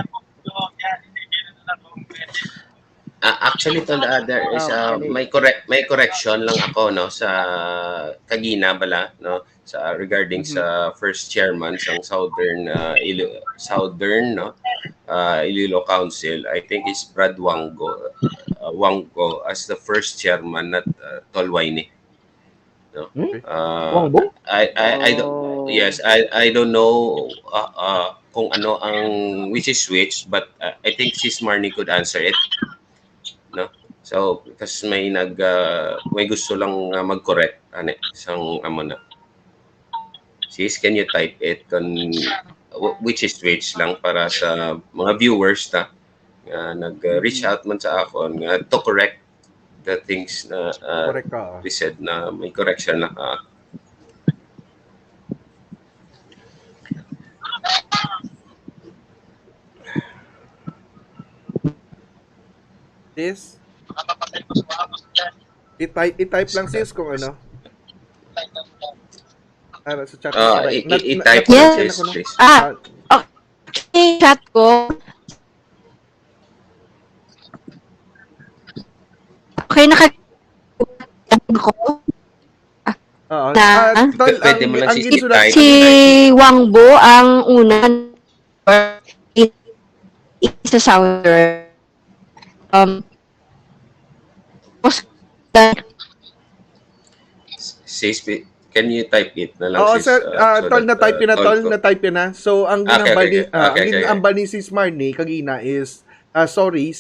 Actually, tol, there is Any. may correction lang ako no sa kagina bala no sa regarding Mhm. sa first chairman sang Southern no Iloilo Council. I think is Brad Wanggo as the first chairman at Tolwayne no. Hmm? Uh, Wongbong? I don't, Oh. yes, I don't know kung ano ang which is which, but I think Sis Marnie could answer it. No? So, kasi may gusto lang mag-correct ane isang amo na. Sis, can you type it which is which lang para sa mga viewers na nag-reach Mhm. out man sa akon to correct the things na Correct ka. we said na may correction na. Sis? I-type lang sis kung ano. Sa chat mo. I-type lang Yes. Napansin sis, ako, no? please. Okay, chat ko. Okay, ko Oo. na Tol, Pwede mo lang ang sis ginsulat i-type. si Wangbo ang una sa Southern. Tapos, Sis, can you type it na lang Oo, sis sir. so Tol, that na-type yun na, tol tol. ko. Na-type yun na. So, ang Okay, ginambal ni, okay, okay. Okay, ang okay, okay. ginambal ni Sis Marnie kagina is, sorry,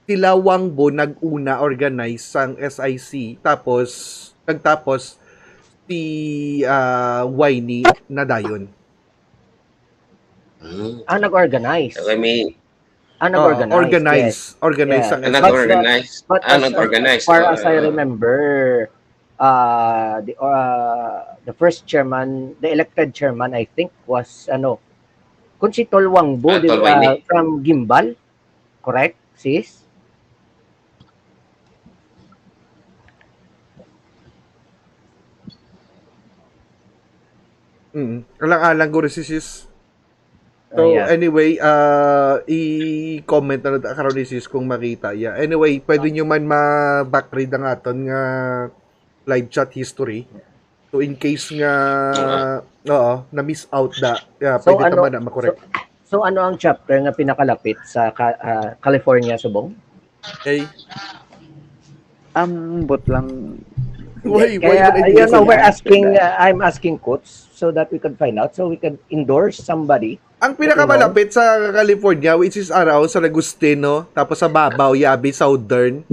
sila Wangbo nag-una organize sang SIC. Nagtapos, si Winey na dayon. Nag-organize. Okay, may Nag-organize. Organize Yeah. sang SIC. nag-organize. But Nag-organize. as far as I remember, the first chairman, the elected chairman, I think was Conchitol Wangbo Tolwayne. from Gimbal, correct, sis? Alang-alang ko rin si sis. So, Yeah. anyway, i-comment na karon ni sis kung makita. Yeah. Anyway, pwede nyo man ma-backread ang aton nga live chat history. So, in case nga, na-miss out So, pwede naman na makorek. So ano ang chapter na pinakalapit sa California, Subong? Okay? Ambot lang. Kaya, I'm asking quotes so that we could find out, so we could endorse somebody. Ang pinakamalapit sa California, which is around sa Agustino, tapos sa Babaw, Yabi, Southern,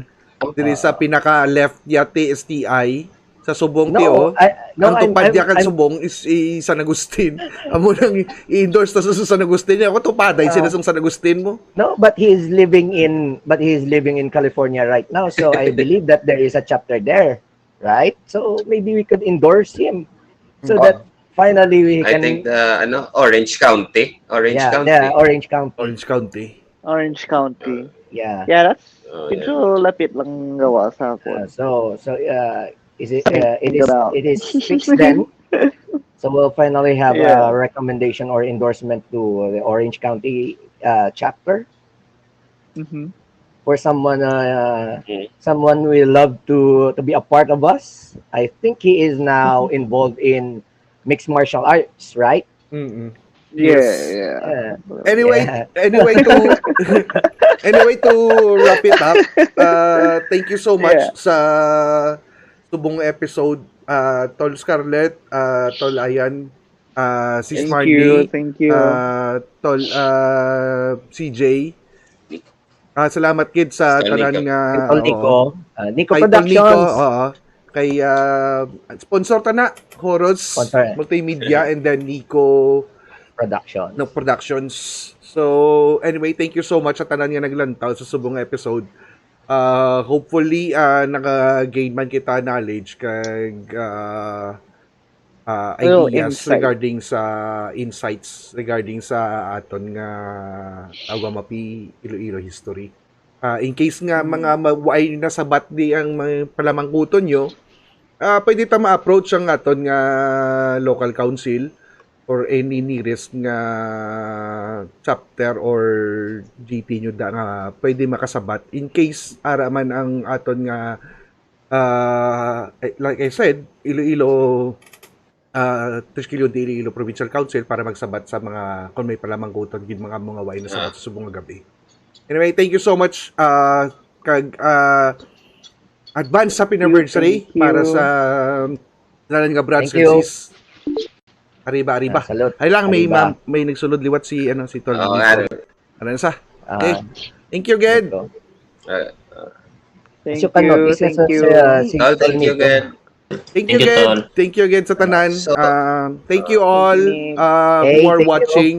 diri sa pinaka-left yate STI, sa Subong Tio. Ang tupad niya kan Subong is San Agustin. Amo nang i-endorse na sa San Agustin. Ako tupaday sila sa San Agustin mo. No, but he is living in California right now, so I believe that there is a chapter there, right? So maybe we could endorse him so that finally we can. I think Orange County. Orange County. Yeah, Orange County. Orange County. Orange County. Yeah. Yeah, that's medyo lapit lang gawa sa ako. So it is fixed then. So we'll finally have Yeah. a recommendation or endorsement to the Orange County chapter Mm-hmm. for someone Mm. someone we love to be a part of us. I think he is now involved in mixed martial arts, right? Mm-mm. Yeah, Yes. yeah. Yeah. Anyway, Yeah. anyway to anyway to wrap it up, thank you so Yeah. much sa subong episode, Tol Scarlett, Tol Ayan, Sis Thank you. Marley, Thank you. Tol CJ. Salamat kid sa Tol tanan Nico. nga, Idol oo. Nico. Nico Kay Tol Nico, Productions. oo. Kay sponsor ta na Horos Sponsor Multimedia and then Nico Productions. no productions. So anyway, thank you so much sa tanan nga naglantaw sa subong episode. Hopefully naka-gain man kita knowledge kag Little ideas insight. regarding sa insights regarding sa aton nga Awamapi Iloilo history. In case nga mga maway na sabat di ang mga palamangkuton nyo, pwede ta ma-approach ang aton nga local council or any nearest nga chapter or GT nyo da nga pwede makasabat in case ara man ang aton nga like I said, Iloilo Triskelion de Iloilo Provincial Council para magsabat sa mga kung may palamangkuton gid mga way na sabat sa subong nga gabi. Anyway, thank you so much kag advance happy anniversary Thank you. para sa nalan nga Brad Thank you. Sis. Arriba. Salute. Ay lang may Arriba. may nagsulod liwat si si Tol Oo, Nico. Ano na sa? Okay. Ah, Thank you again. Nico. Uh, Thank As you can you. notice, Thank you. si Tol, Tol thank you Nico. again. Thank you Thank you, again. Tol. Thank you again sa tanan. So, Thank you all Nick. Hey, who are thank you. watching.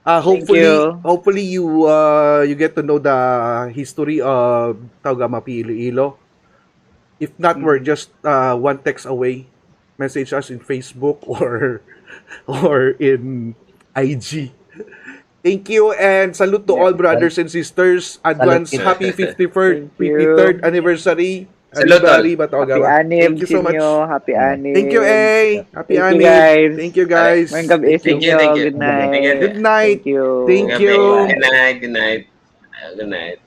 Hopefully, you. hopefully you get to know the history of Taugamapi Iloilo. If not, we're just one text away. Message us in Facebook or in IG. Thank you and salute to all brothers and sisters. Advance Salute. happy 53rd, Thank you. 53rd anniversary. Salute all. Arriba, Happy Taugama. Anib Thank you so much. Sinyo. Happy Anib. Thank you, A. Happy Thank you, Ani. guys. Thank you, guys. Ngayong gabi Thank you. Sinyo. Thank you. Good night. Thank you. Good night. Thank you. Thank Gabi. you. Good night. Good night. Good night.